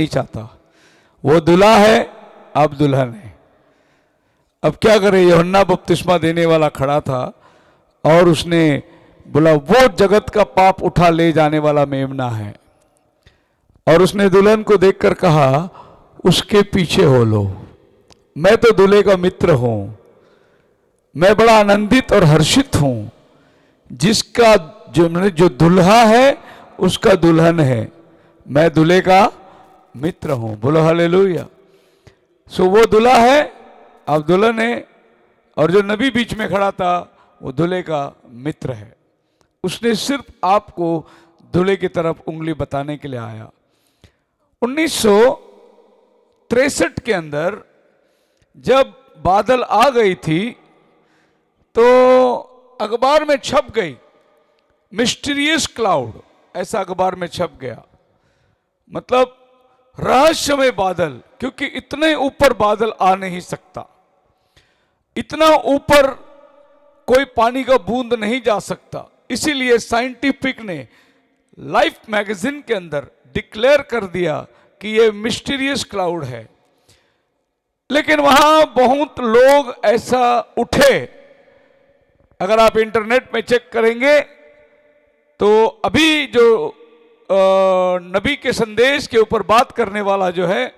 नहीं चाहता। वो दूल्हा है, अब दुल्हन है। अब क्या करे, यूहन्ना बपतिस्मा देने वाला खड़ा था और उसने बोला वो जगत का पाप उठा ले जाने वाला मेमना है, और उसने दुल्हन को देखकर कहा उसके पीछे हो लो, मैं तो दूल्हे का मित्र हूं, मैं बड़ा आनंदित और हर्षित हूं, जिसका जो दुल्हा है उसका दुल्हन है, मैं दूल्हे का मित्र हूं। बोलो हालेलुया। सो वो दूल्हा है, अब दुल्हन है, और जो नबी बीच में खड़ा था वो दूल्हे का मित्र है। उसने सिर्फ आपको दूल्हे की तरफ उंगली बताने के लिए आया। 1963 के अंदर जब बादल आ गई थी तो अखबार में छप गई, मिस्टीरियस क्लाउड, ऐसा अखबार में छप गया। मतलब रहस्यमय बादल, क्योंकि इतने ऊपर बादल आ नहीं सकता, इतना ऊपर कोई पानी का बूंद नहीं जा सकता। इसीलिए साइंटिफिक ने लाइफ मैगजीन के अंदर डिक्लेयर कर दिया कि ये मिस्टीरियस क्लाउड है। लेकिन वहां बहुत लोग ऐसा उठे, अगर आप इंटरनेट में चेक करेंगे तो अभी जो नबी के संदेश के ऊपर बात करने वाला जो है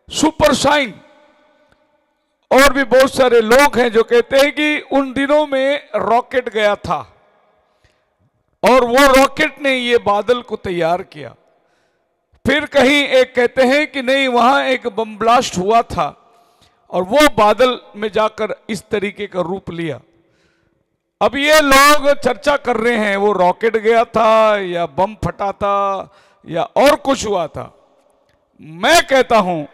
सुपर शाइन, और भी बहुत सारे लोग हैं जो कहते हैं कि उन दिनों में रॉकेट गया था और वो रॉकेट ने ये बादल को तैयार किया। फिर कहीं एक कहते हैं कि नहीं, वहां एक बम ब्लास्ट हुआ था और वो बादल में जाकर इस तरीके का रूप लिया। अब ये लोग चर्चा कर रहे हैं वो रॉकेट गया था या बम फटा था या और कुछ हुआ था। मैं कहता हूं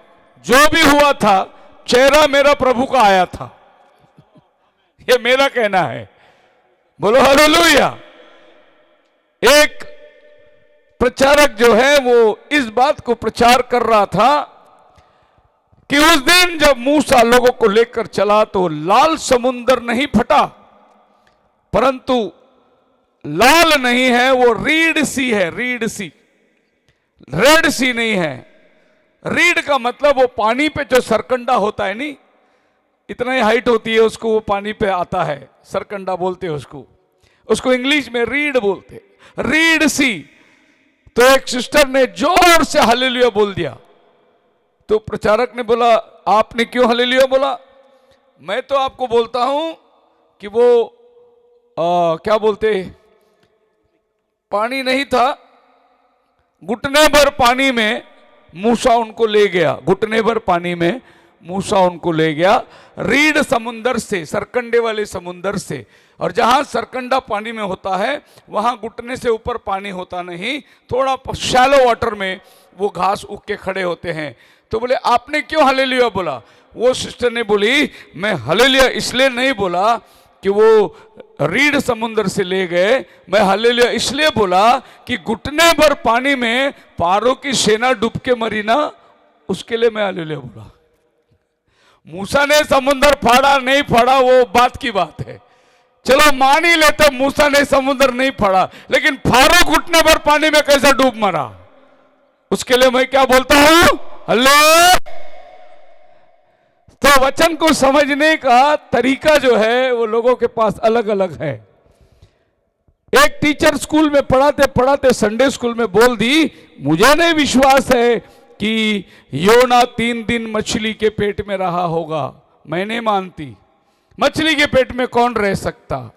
जो भी हुआ था, चेहरा मेरा प्रभु का आया था, ये मेरा कहना है। बोलो हालेलुया। एक प्रचारक जो है वो इस बात को प्रचार कर रहा था कि उस दिन जब मूसा लोगों को लेकर चला तो लाल समुंदर नहीं फटा, परंतु लाल नहीं है, वो रीड सी है, रीड सी, रेड सी नहीं है। रीड का मतलब वो पानी पे जो सरकंडा होता है, नहीं इतना ही हाइट होती है उसको, वो पानी पे आता है, सरकंडा बोलते हैं उसको इंग्लिश में रीड बोलते, रीड सी। तो एक सिस्टर ने जोर से हालेलुया बोल दिया, तो प्रचारक ने बोला आपने क्यों हालेलुया बोला? मैं तो आपको बोलता हूं कि वो क्या बोलते, पानी नहीं था, घुटने भर पानी में मूसा उनको ले गया, घुटने भर पानी में मूसा उनको ले गया, रीड समुंदर से, सरकंडे वाले समुंदर से। और जहां सरकंडा पानी में होता है वहां घुटने से ऊपर पानी होता नहीं, थोड़ा शैलो वाटर में वो घास उग के खड़े होते हैं। तो बोले आपने क्यों हालेलुया बोला? वो सिस्टर ने बोली मैं हालेलुया इसलिए नहीं बोला कि वो रीड समुंदर से ले गए, मैं हालेलुया इसलिए बोला कि घुटने भर पानी में पारों की सेना डूब के मरी ना, उसके लिए मैं हालेलुया बोला। मूसा ने समुंदर फाड़ा नहीं फाड़ा वो बात की बात है, चलो मान ही लेते मूसा ने समुंदर नहीं फाड़ा, लेकिन फारो घुटने भर पानी में कैसे डूब मरा, उसके लिए मैं क्या बोलता हूं? हेलो। तो वचन को समझने का तरीका जो है वो लोगों के पास अलग अलग है। एक टीचर स्कूल में पढ़ाते पढ़ाते संडे स्कूल में बोल दी, मुझे नहीं विश्वास है कि योना 3 दिन मछली के पेट में रहा होगा। मैं नहीं मानती, मछली के पेट में कौन रह सकता?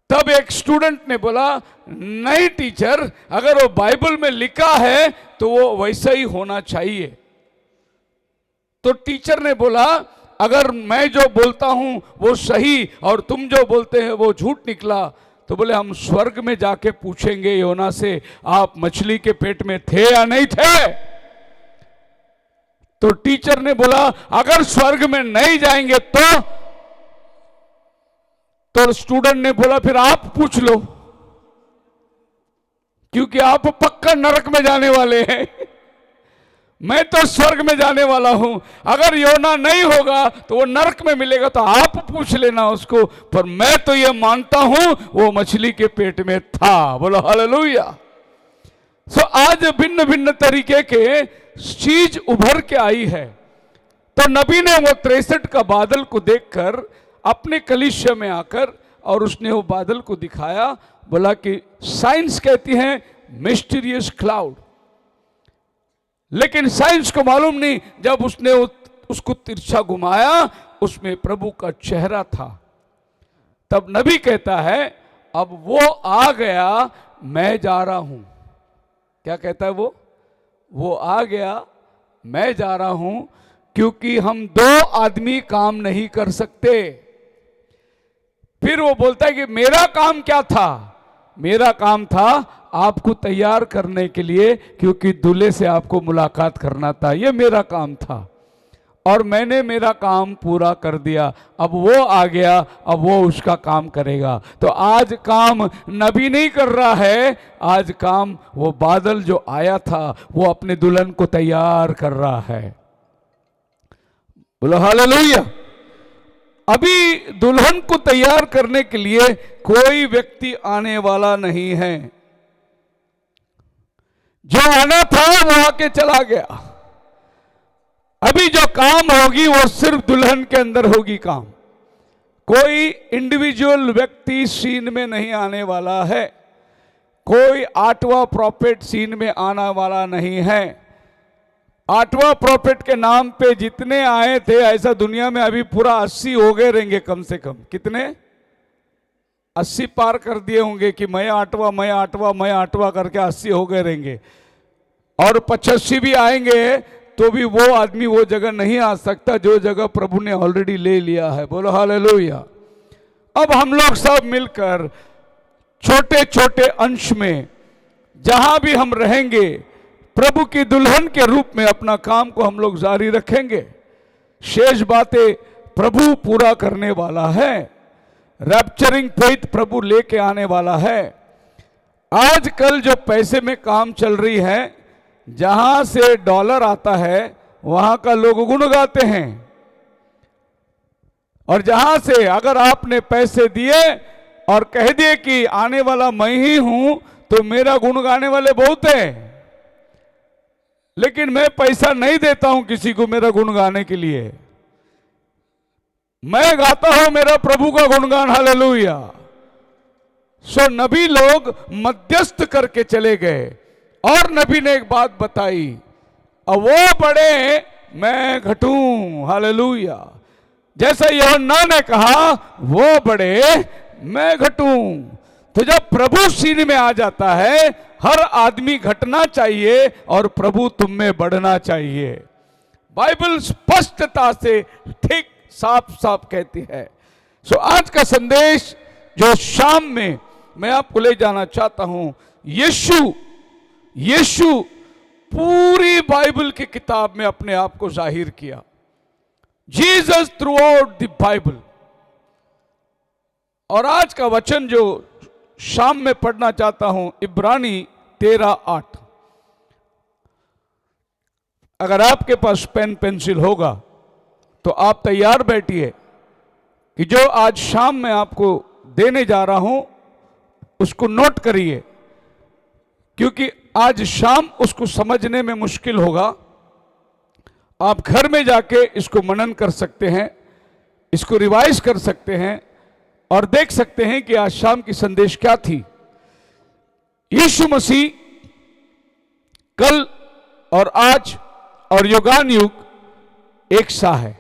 तब एक स्टूडेंट ने बोला नहीं टीचर, अगर वो बाइबल में लिखा है तो वो वैसा ही होना चाहिए। तो टीचर ने बोला अगर मैं जो बोलता हूं वो सही और तुम जो बोलते हैं वो झूठ निकला, तो बोले हम स्वर्ग में जाके पूछेंगे योना से आप मछली के पेट में थे या नहीं थे। तो टीचर ने बोला अगर स्वर्ग में नहीं जाएंगे तो स्टूडेंट ने बोला फिर आप पूछ लो, क्योंकि आप पक्का नरक में जाने वाले हैं, मैं तो स्वर्ग में जाने वाला हूं। अगर योना नहीं होगा तो वो नरक में मिलेगा, तो आप पूछ लेना उसको, पर मैं तो ये मानता हूं वो मछली के पेट में था। बोलो हालेलुया। सो आज भिन्न भिन्न तरीके के चीज उभर के आई है। तो नबी ने वो 63 का बादल को देखकर अपने कलीसिया में आकर और उसने वो बादल को दिखाया, बोला कि साइंस कहती है मिस्टीरियस क्लाउड, लेकिन साइंस को मालूम नहीं। जब उसने उसको तिरछा घुमाया, उसमें प्रभु का चेहरा था। तब नबी कहता है अब वो आ गया, मैं जा रहा हूं। क्या कहता है वो आ गया, मैं जा रहा हूं, क्योंकि हम 2 आदमी काम नहीं कर सकते। फिर वो बोलता है कि मेरा काम क्या था? मेरा काम था आपको तैयार करने के लिए, क्योंकि दूल्हे से आपको मुलाकात करना था, ये मेरा काम था और मैंने मेरा काम पूरा कर दिया। अब वो आ गया, अब वो उसका काम करेगा। तो आज काम नबी नहीं कर रहा है, आज काम वो बादल जो आया था वो अपने दुल्हन को तैयार कर रहा है। बोलो हालेलुया। अभी दुल्हन को तैयार करने के लिए कोई व्यक्ति आने वाला नहीं है। जो आना था वो आके चला गया। अभी जो काम होगी वो सिर्फ दुल्हन के अंदर होगी काम। कोई इंडिविजुअल व्यक्ति सीन में नहीं आने वाला है। कोई 8वां प्रॉफिट सीन में आने वाला नहीं है। 8वां प्रॉफिट के नाम पे जितने आए थे, ऐसा दुनिया में अभी पूरा 80 हो गए रहेंगे कम से कम। कितने? 80 पार कर दिए होंगे कि मैं 8वां करके 80 हो गए रहेंगे। और 85 भी आएंगे तो भी वो आदमी वो जगह नहीं आ सकता जो जगह प्रभु ने ऑलरेडी ले लिया है। बोलो हालेलुया। अब हम लोग सब मिलकर छोटे छोटे अंश में जहां भी हम रहेंगे, प्रभु की दुल्हन के रूप में अपना काम को हम लोग जारी रखेंगे। शेष बातें प्रभु पूरा करने वाला है। रैप्चरिंग फेथ प्रभु लेके आने वाला है। आजकल जो पैसे में काम चल रही है, जहां से डॉलर आता है वहां का लोग गुण गाते हैं, और जहां से अगर आपने पैसे दिए और कह दिए कि आने वाला मैं ही हूं, तो मेरा गुण गाने वाले बहुत हैं। लेकिन मैं पैसा नहीं देता हूं किसी को मेरा गुण गाने के लिए। मैं गाता हूं मेरा प्रभु का गुणगान। हालेलुया। सो नबी लोग मध्यस्थ करके चले गए और नबी ने एक बात बताई, अब वो बढ़े मैं घटूं। हालेलुया। जैसा यूहन्ना ने कहा वो बढ़े मैं घटूं। तो जब प्रभु सीन में आ जाता है, हर आदमी घटना चाहिए और प्रभु तुम में बढ़ना चाहिए। बाइबल स्पष्टता से ठीक साफ साफ कहती है। सो आज का संदेश जो शाम में मैं आपको ले जाना चाहता हूं, यीशु पूरी बाइबल की किताब में अपने आप को जाहिर किया। Jesus through out the Bible. और आज का वचन जो शाम में पढ़ना चाहता हूं, इब्रानी 13:8। अगर आपके पास पेन पेंसिल होगा तो आप तैयार बैठिए कि जो आज शाम में आपको देने जा रहा हूं उसको नोट करिए, क्योंकि आज शाम उसको समझने में मुश्किल होगा। आप घर में जाके इसको मनन कर सकते हैं, इसको रिवाइज कर सकते हैं और देख सकते हैं कि आज शाम की संदेश क्या थी। यीशु मसीह कल और आज और युगान युग एक सा है।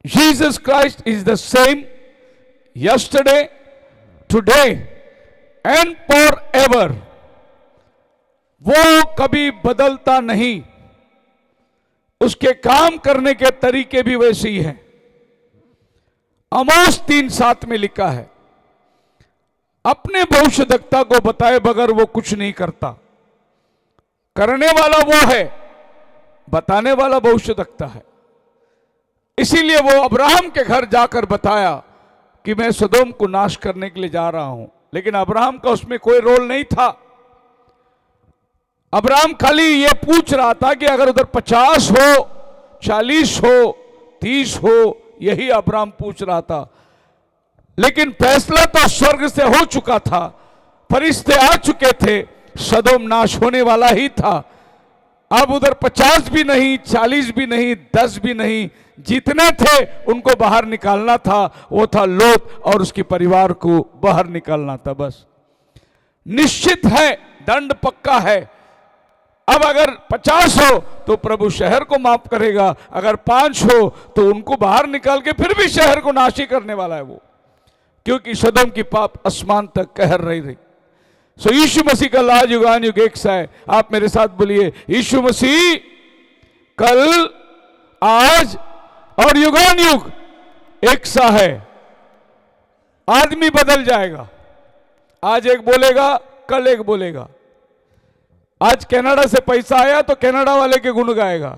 Jesus Christ is the same yesterday, today and for ever. वो कभी बदलता नहीं। उसके काम करने के तरीके भी वैसे ही हैं। आमोस 3:7 में लिखा है, अपने भविष्यद्वक्ता को बताए बगैर वो कुछ नहीं करता। करने वाला वो है, बताने वाला भविष्यद्वक्ता है। इसीलिए वो अब्राहम के घर जाकर बताया कि मैं सदोम को नाश करने के लिए जा रहा हूं, लेकिन अब्राहम का उसमें कोई रोल नहीं था। अब्राहम खाली ये पूछ रहा था कि अगर उधर 50 हो, 40 हो, 30 हो, यही अब्राहम पूछ रहा था। लेकिन फैसला तो स्वर्ग से हो चुका था, फरिश्ते आ चुके थे सदोम नाश होने वाला ही था। अब उधर 50 भी नहीं, 40 भी नहीं, 10 भी नहीं, जितने थे उनको बाहर निकालना था। वो था लोत और उसके परिवार को बाहर निकालना था। बस निश्चित है, दंड पक्का है। अब अगर 50 हो तो प्रभु शहर को माफ करेगा, अगर 5 हो तो उनको बाहर निकाल के फिर भी शहर को नाश ही करने वाला है वो, क्योंकि सदोम की पाप आसमान तक कहर रही। सो यीशु मसीह का लाज युगान युग एक सा है। आप मेरे साथ बोलिए, यीशु मसीह कल, आज और युगान युग एक सा है। आदमी बदल जाएगा, आज एक बोलेगा, कल एक बोलेगा। आज कनाडा से पैसा आया तो कनाडा वाले के गुण गाएगा,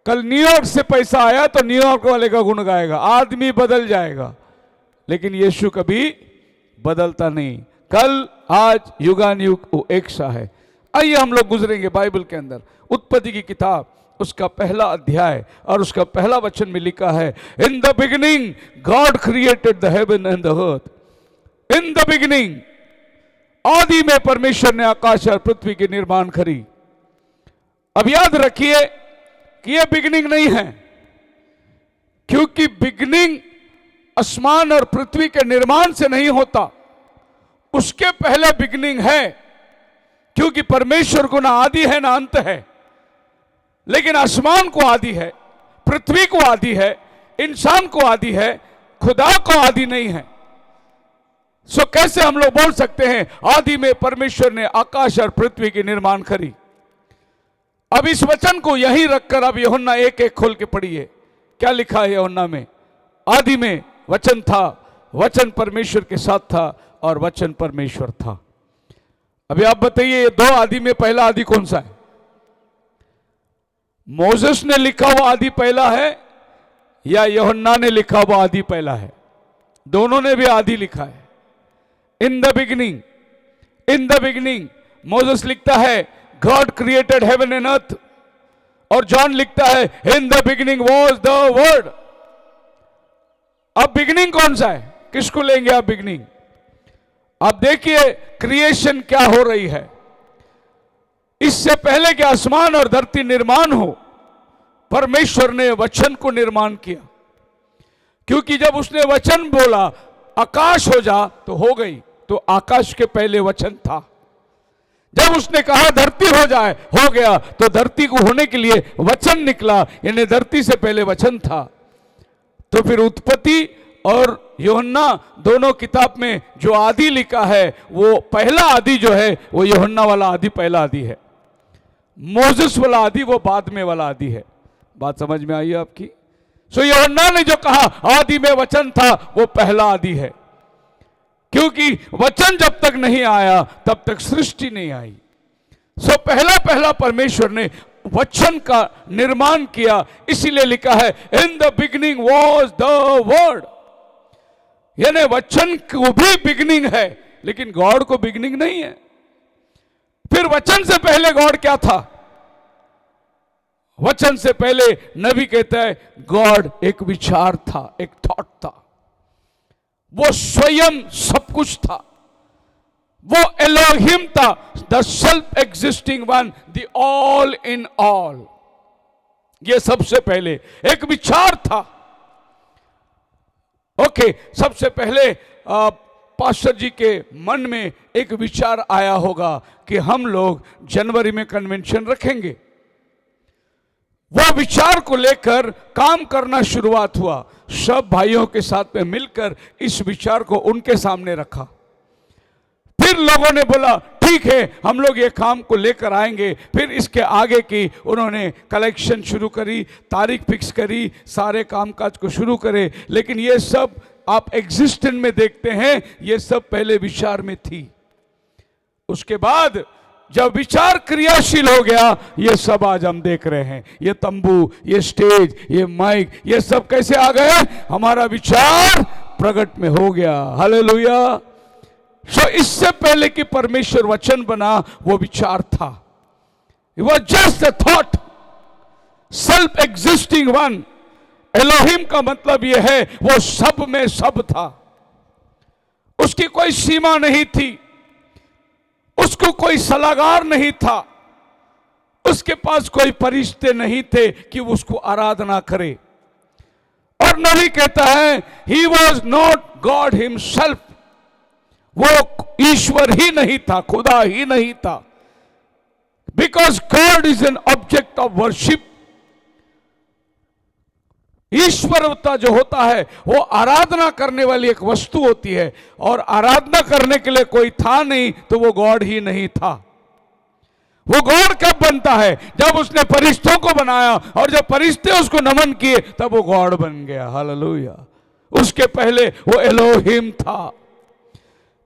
कल न्यूयॉर्क से पैसा आया तो न्यूयॉर्क वाले का गुण गाएगा। आदमी बदल जाएगा, लेकिन यीशु कभी बदलता नहीं। कल, आज, युगान युग वो एक सा है। आइए हम लोग गुजरेंगे बाइबल के अंदर, उत्पत्ति की किताब, उसका पहला अध्याय और उसका पहला वचन में लिखा है, in the beginning God created the heaven and the earth. In the beginning, आदि में परमेश्वर ने आकाश और पृथ्वी की निर्माण करी। अब याद रखिए कि यह बिगिनिंग नहीं है, क्योंकि बिगिनिंग आसमान और पृथ्वी के निर्माण से नहीं होता, उसके पहले बिगिनिंग है। क्योंकि परमेश्वर को ना आदि है ना अंत है, लेकिन आसमान को आदि है, पृथ्वी को आदि है, इंसान को आदि है, खुदा को आदि नहीं है। सो कैसे हम लोग बोल सकते हैं आदि में परमेश्वर ने आकाश और पृथ्वी की निर्माण करी? अब इस वचन को यहीं रखकर अब यूहन्ना 1:1 खोल के पढ़िए, क्या लिखा है यूहन्ना में? आदि में वचन था, वचन परमेश्वर के साथ था और वचन परमेश्वर था। अभी आप बताइए, ये दो आदि में पहला आदि कौन सा है? मोसेस ने लिखा हुआ आदि पहला है या यूहन्ना ने लिखा हुआ आदि पहला है? दोनों ने भी आदि लिखा है। In the beginning, in the beginning Moses लिखता है God created heaven and earth, और जॉन लिखता है in the beginning was the word. अब बिगिनिंग कौन सा है? किसको लेंगे आप बिगिनिंग? आप देखिए क्रिएशन क्या हो रही है। इससे पहले कि आसमान और धरती निर्माण हो, परमेश्वर ने वचन को निर्माण किया। क्योंकि जब उसने वचन बोला आकाश हो जा तो हो गई, तो आकाश के पहले वचन था। जब उसने कहा धरती हो जाए, हो गया, तो धरती को होने के लिए वचन निकला, यानी धरती से पहले वचन था। तो फिर उत्पत्ति और यूहन्ना दोनों किताब में जो आदि लिखा है, वो पहला आदि जो है वो यूहन्ना वाला आदि पहला आदि है, मोसेस वाला आदि वो बाद में वाला आदि है। बात समझ में आई आपकी? सो यूहन्ना ने जो कहा आदि में वचन था, वो पहला आदि है। क्योंकि वचन जब तक नहीं आया तब तक सृष्टि नहीं आई। सो पहला पहला परमेश्वर ने वचन का निर्माण किया, इसीलिए लिखा है in the beginning was the word. यानी वचन को भी बिगिनिंग है, लेकिन गॉड को बिगिनिंग नहीं है। फिर वचन से पहले गॉड क्या था? वचन से पहले नबी कहता है गॉड एक विचार था, एक थॉट था, वो स्वयं सब कुछ था, वो एलोहिम था, the self existing one, the all in all. ये सबसे पहले एक विचार था। ओके, सबसे पहले पास्टर जी के मन में एक विचार आया होगा कि हम लोग जनवरी में कन्वेंशन रखेंगे। वो विचार को लेकर काम करना शुरुआत हुआ। सब भाइयों के साथ में मिलकर इस विचार को उनके सामने रखा। फिर लोगों ने बोला ठीक है, हम लोग ये काम को लेकर आएंगे। फिर इसके आगे की उन्होंने कलेक्शन शुरू करी, तारीख फिक्स करी, सारे कामकाज को शुरू करे। लेकिन ये सब आप एग्जिस्टेंस में देखते हैं, ये सब पहले विचार में थी। उसके बाद जब विचार क्रियाशील हो गया, ये सब आज हम देख रहे हैं। ये तंबू, ये स्टेज, ये माइक, ये सब कैसे आ गए? हमारा विचार प्रकट में हो गया। हालेलुया। सो इससे पहले कि परमेश्वर वचन बना, वो विचार था। It was just a thought, self existing one. Elohim का मतलब यह है वो सब में सब था, उसकी कोई सीमा नहीं थी। उस उसको कोई सलाहकार नहीं था, उसके पास कोई फरिश्ते नहीं थे कि वो उसको आराधना करे। और नबी कहता है he was not God himself, वो ईश्वर ही नहीं था, खुदा ही नहीं था। Because God is an object of worship. ईश्वरता जो होता है वो आराधना करने वाली एक वस्तु होती है, और आराधना करने के लिए कोई था नहीं तो वो गॉड ही नहीं था। वो गॉड कब बनता है? जब उसने फरिश्तों को बनाया, और जब फरिश्ते उसको नमन किए तब वो गॉड बन गया। हालेलुया। उसके पहले वो एलोहिम था।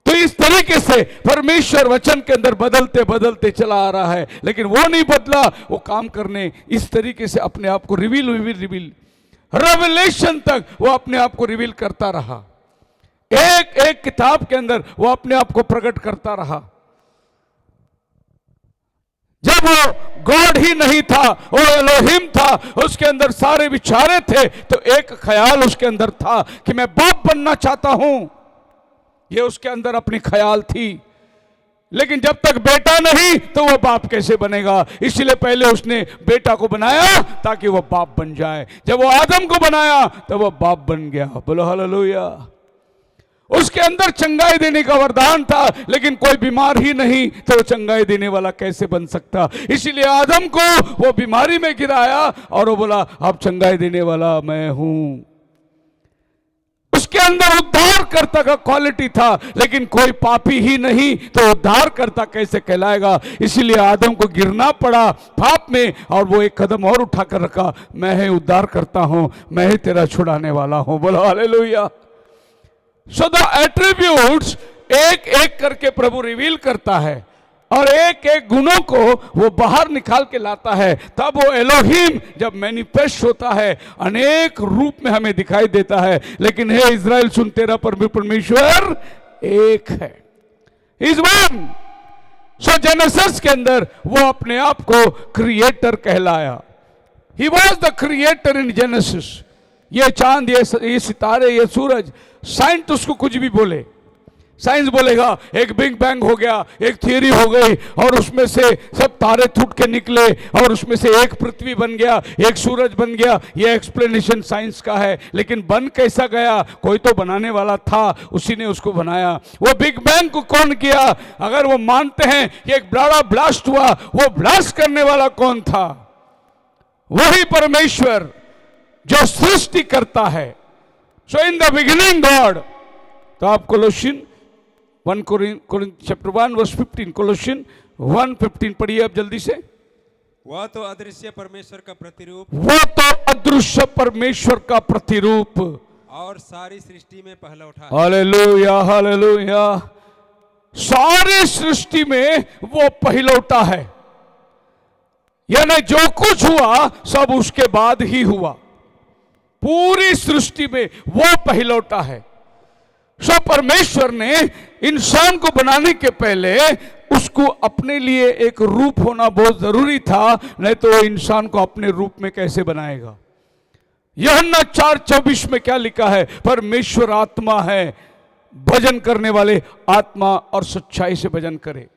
तो इस तरीके से परमेश्वर वचन के अंदर बदलते बदलते चला आ रहा है, लेकिन वो नहीं बदला। वो काम करने इस तरीके से अपने आप को रिवील रेवलेशन तक वो अपने आप को रिवील करता रहा। एक एक किताब के अंदर वो अपने आप को प्रकट करता रहा। जब वो गॉड ही नहीं था, वो एलोहिम था, उसके अंदर सारे विचारे थे, तो एक ख्याल उसके अंदर था कि मैं बाप बनना चाहता हूं। ये उसके अंदर अपनी ख्याल थी। लेकिन जब तक बेटा नहीं तो वो बाप कैसे बनेगा? इसलिए पहले उसने बेटा को बनाया ताकि वो बाप बन जाए। जब वो आदम को बनाया तो वो बाप बन गया। बोलो हालेलुया। उसके अंदर चंगाई देने का वरदान था, लेकिन कोई बीमार ही नहीं तो वो चंगाई देने वाला कैसे बन सकता? इसीलिए आदम को वो बीमारी में गिराया और वो बोला अब चंगाई देने वाला मैं हूं। उसके अंदर उद्धारकर्ता का क्वालिटी था, लेकिन कोई पापी ही नहीं तो उद्धारकर्ता कैसे कहलाएगा? इसीलिए आदम को गिरना पड़ा पाप में, और वो एक कदम और उठाकर रखा, मैं ही उद्धार करता हूं, मैं ही तेरा छुड़ाने वाला हूं। बोलो हालेलुया। सो द एट्रीब्यूट्स एक एक करके प्रभु रिवील करता है, और एक एक गुणों को वो बाहर निकाल के लाता है। तब वो एलोहिम जब मैनिफेस्ट होता है, अनेक रूप में हमें दिखाई देता है। लेकिन हे इज़राइल सुन, तेरा परमेश्वर एक है, इज वन। सो जेनेसिस के अंदर वो अपने आप को क्रिएटर कहलाया। ही was the creator in genesis. ये चांद, ये सितारे, ये सूरज, साइंस उसको कुछ भी बोले, साइंस बोलेगा एक बिग बैंग हो गया, एक थियरी हो गई, और उसमें से सब तारे टूट के निकले, और उसमें से एक पृथ्वी बन गया, एक सूरज बन गया। ये एक्सप्लेनेशन साइंस का है। लेकिन बन कैसा गया? कोई तो बनाने वाला था, उसी ने उसको बनाया। वो बिग बैंग को कौन किया? अगर वो मानते हैं कि एक बड़ा ब्लास्ट हुआ, वो ब्लास्ट करने वाला कौन था? वही परमेश्वर जो सृष्टि करता है। सो इन द बिगिनिंग गॉड। तो आप कोलोसियन 1 चैप्टर 1 वर्स 15, कोलोसियन 1:15 पढ़िए अब जल्दी से। वह तो अदृश्य परमेश्वर का प्रतिरूप, वो तो अदृश्य परमेश्वर का प्रतिरूप, और सारी सृष्टि में पहला उठा। Hallelujah hallelujah. सारी सृष्टि में वो पहिलौठा है, यानी जो कुछ हुआ सब उसके बाद ही हुआ। पूरी सृष्टि में वो पहिलौठा है। सो परमेश्वर ने इंसान को बनाने के पहले उसको अपने लिए एक रूप होना बहुत जरूरी था, नहीं तो वो इंसान को अपने रूप में कैसे बनाएगा? यूहन्ना 4:24 में क्या लिखा है? परमेश्वर आत्मा है, भजन करने वाले आत्मा और सच्चाई से भजन करे।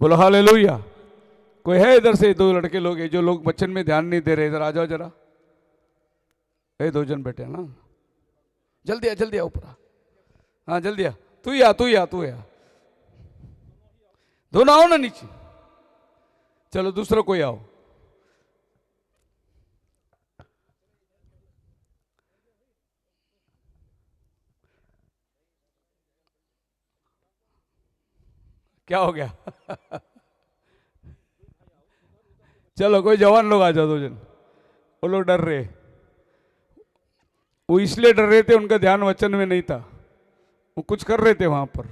बोलो हालेलुया। कोई है इधर से? 2 लड़के लोग हैं जो लोग वचन में ध्यान नहीं दे रहे, इधर आ जाओ जरा। 2 जन बैठे हैं ना, जल्दी आ जल्दी आ ऊपर। हाँ जल्दी आ, तू ही आ। दोनों आओ ना नीचे। चलो दूसरा कोई आओ। क्या हो गया? चलो कोई जवान लोग आ जाओ, 2 जन। वो लोग डर रहे, वो इसलिए डर रहे थे, उनका ध्यान वचन में नहीं था, वो कुछ कर रहे थे वहां पर।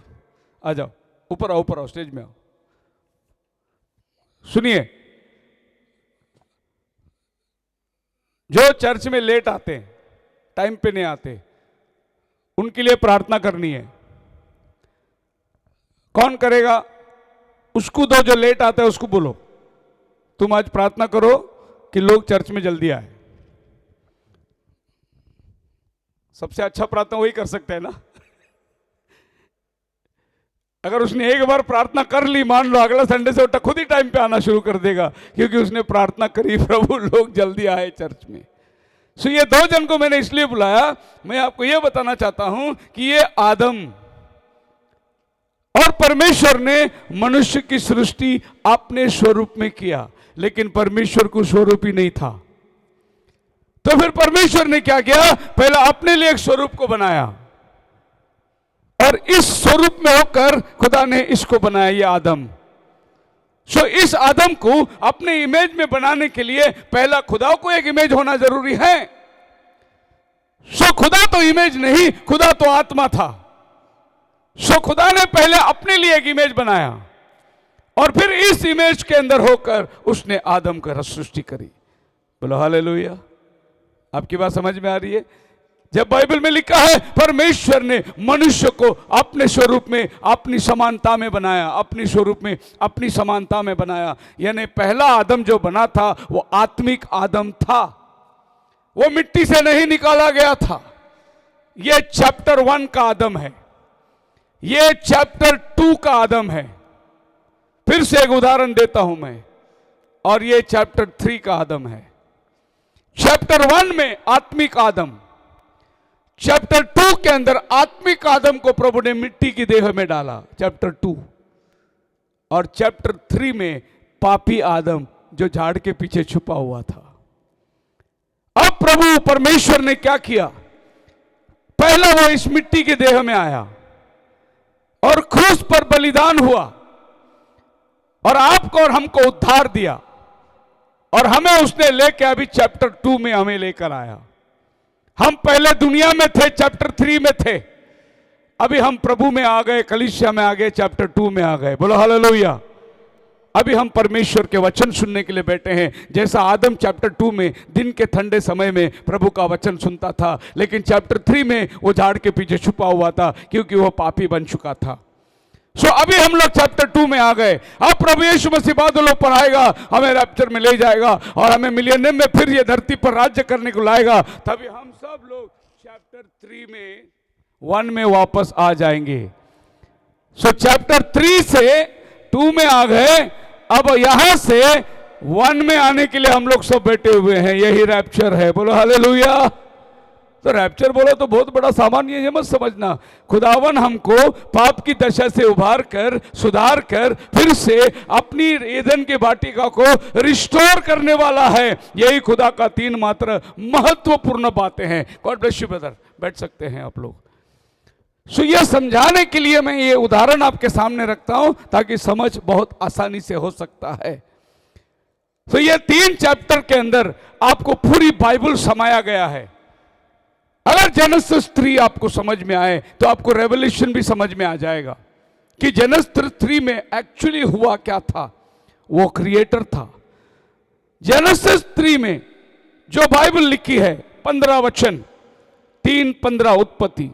आ जाओ ऊपर आओ, स्टेज में आओ। सुनिए, जो चर्च में लेट आते हैं, टाइम पे नहीं आते, उनके लिए प्रार्थना करनी है। कौन करेगा? उसको दो, जो लेट आता है उसको बोलो तुम आज प्रार्थना करो कि लोग चर्च में जल्दी आए। सबसे अच्छा प्रार्थना वही कर सकते हैं ना। अगर उसने एक बार प्रार्थना कर ली, मान लो अगला संडे से उठा खुद ही टाइम पे आना शुरू कर देगा, क्योंकि उसने प्रार्थना करी, प्रभु लोग जल्दी आए चर्च में। सो ये दो जन को मैंने इसलिए बुलाया, मैं आपको ये बताना चाहता हूं कि ये आदम और परमेश्वर ने मनुष्य की सृष्टि अपने स्वरूप में किया, लेकिन परमेश्वर को स्वरूप ही नहीं था। तो फिर परमेश्वर ने क्या किया, पहले अपने लिए एक स्वरूप को बनाया, और इस स्वरूप में होकर खुदा ने इसको बनाया, ये आदम। सो इस आदम को अपने इमेज में बनाने के लिए पहला खुदा को एक इमेज होना जरूरी है। सो खुदा तो इमेज नहीं, खुदा तो आत्मा था। सो खुदा ने पहले अपने लिए एक इमेज बनाया, और फिर इस इमेज के अंदर होकर उसने आदम का सृष्टि करी। बोलो हालेलुया। आपकी बात समझ में आ रही है? जब बाइबल में लिखा है परमेश्वर ने मनुष्य को अपने स्वरूप में अपनी समानता में बनाया, अपनी स्वरूप में अपनी समानता में बनाया, यानी पहला आदम जो बना था वो आत्मिक आदम था, वो मिट्टी से नहीं निकाला गया था। ये चैप्टर 1 का आदम है, ये चैप्टर 2 का आदम है। फिर से एक उदाहरण देता हूं मैं, और ये चैप्टर 3 का आदम है। चैप्टर 1 में आत्मिक आदम, चैप्टर 2 के अंदर आत्मिक आदम को प्रभु ने मिट्टी की देह में डाला, चैप्टर 2, और चैप्टर 3 में पापी आदम जो झाड़ के पीछे छुपा हुआ था। अब प्रभु परमेश्वर ने क्या किया, पहला वो इस मिट्टी की देह में आया और क्रूस पर बलिदान हुआ, और आपको और हमको उद्धार दिया, और हमें उसने लेके अभी चैप्टर 2 में हमें लेकर आया। हम पहले दुनिया में थे, चैप्टर 3 में थे, अभी हम प्रभु में आ गए, कलीसिया में आ गए, चैप्टर 2 में आ गए। बोलो हालेलुया। अभी हम परमेश्वर के वचन सुनने के लिए बैठे हैं। जैसा आदम चैप्टर 2 में दिन के ठंडे समय में प्रभु का वचन सुनता था, लेकिन चैप्टर 3 में वो झाड़ के पीछे छुपा हुआ था, क्योंकि वो पापी बन चुका था। सो अभी हम लोग चैप्टर 2 में आ गए। अब प्रभु यीशु मसीह बादलों पर आएगा, हमें रैप्चर में ले जाएगा, और हमें मिलियनियम में फिर ये धरती पर राज्य करने को लाएगा। तभी हम सब लोग चैप्टर 3 में 1 में वापस आ जाएंगे। सो चैप्टर 3 से 2 में आ गए, अब यहां से 1 में आने के लिए हम लोग सब बैठे हुए हैं। यही रैप्चर है। बोलो हालेलुया। तो रैप्चर बोलो तो बहुत बड़ा सामान ये मत समझना। खुदावन हमको पाप की दशा से उबार कर, सुधार कर, फिर से अपनी ईदन की वाटिका को रिस्टोर करने वाला है। यही खुदा का 3 मात्र महत्वपूर्ण बातें हैं। गॉड ब्लेस यू ब्रदर, बैठ सकते हैं आप लोग। सो यह समझाने के लिए मैं ये उदाहरण आपके सामने रखता हूं, ताकि समझ बहुत आसानी से हो सकता है। तो ये 3 चैप्टर के अंदर आपको पूरी बाइबल समाया गया है। अगर जेनेसिस 3 आपको समझ में आए तो आपको रेवलेशन भी समझ में आ जाएगा कि जेनेसिस 3 में एक्चुअली हुआ क्या था। वो क्रिएटर था। जेनेसिस 3 में जो बाइबल लिखी है 15 वचन 3:15 उत्पत्ति,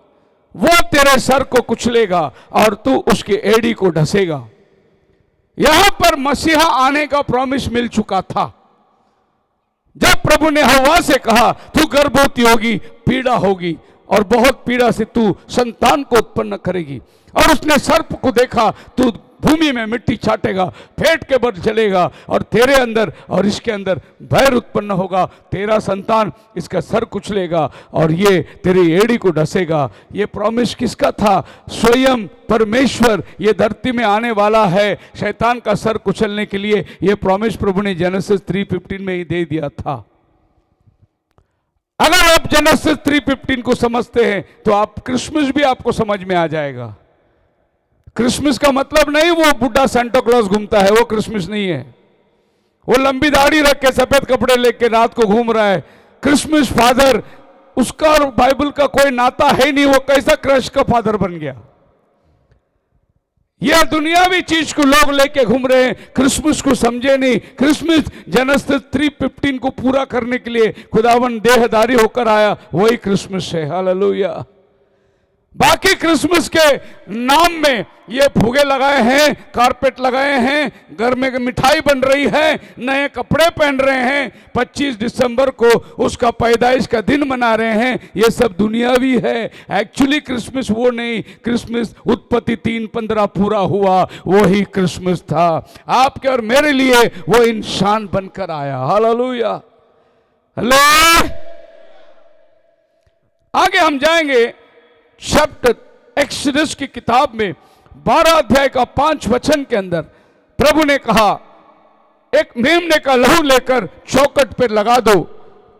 वो तेरे सर को कुचलेगा और तू उसकी एड़ी को ढसेगा। यहां पर मसीहा आने का प्रॉमिस मिल चुका था। जब प्रभु ने हव्वा से कहा तू गर्भवती होगी, पीड़ा होगी, और बहुत पीड़ा से तू संतान को उत्पन्न करेगी, और उसने सर्प को देखा, तू भूमि में मिट्टी छाटेगा, फेंट के बल चलेगा, और तेरे अंदर और इसके अंदर बैर उत्पन्न होगा, तेरा संतान इसका सर कुचलेगा और ये तेरी एड़ी को ढसेगा। ये प्रॉमिस किसका था? स्वयं परमेश्वर ये धरती में आने वाला है शैतान का सर कुचलने के लिए। ये प्रॉमिस प्रभु ने जेनेसिस 3:15 में ही दे दिया था। अगर आप जेनेसिस 3:15 को समझते हैं तो आप क्रिसमस भी आपको समझ में आ जाएगा। क्रिसमस का मतलब नहीं वो बुढ़ा सेंटा क्लॉज घूमता है, वो क्रिसमस नहीं है। वो लंबी दाढ़ी रख के सफेद कपड़े लेके रात को घूम रहा है। क्रिसमस फादर, उसका और बाइबल का कोई नाता है नहीं। वो कैसा क्रश का फादर बन गया। यह दुनियावी चीज को लोग लेके घूम रहे हैं, क्रिसमस को समझे नहीं। क्रिसमस जेनेसिस 3:15 को पूरा करने के लिए खुदावन देहधारी होकर आया, वही क्रिसमस है। हालेलुया। बाकी क्रिसमस के नाम में ये फुगे लगाए हैं, कारपेट लगाए हैं, घर में मिठाई बन रही है, नए कपड़े पहन रहे हैं, 25 दिसंबर को उसका पैदाइश का दिन मना रहे हैं। ये सब दुनियावी है। एक्चुअली क्रिसमस वो नहीं, क्रिसमस उत्पत्ति 3:15 पूरा हुआ, वही क्रिसमस था। आपके और मेरे लिए वो इंसान बनकर आया। Hallelujah, hello. आगे हम जाएंगे चैप्टर एक्सोडस की किताब में 12 अध्याय का 5 वचन के अंदर प्रभु ने कहा, एक मेमने का लहू लेकर चौखट पर लगा दो,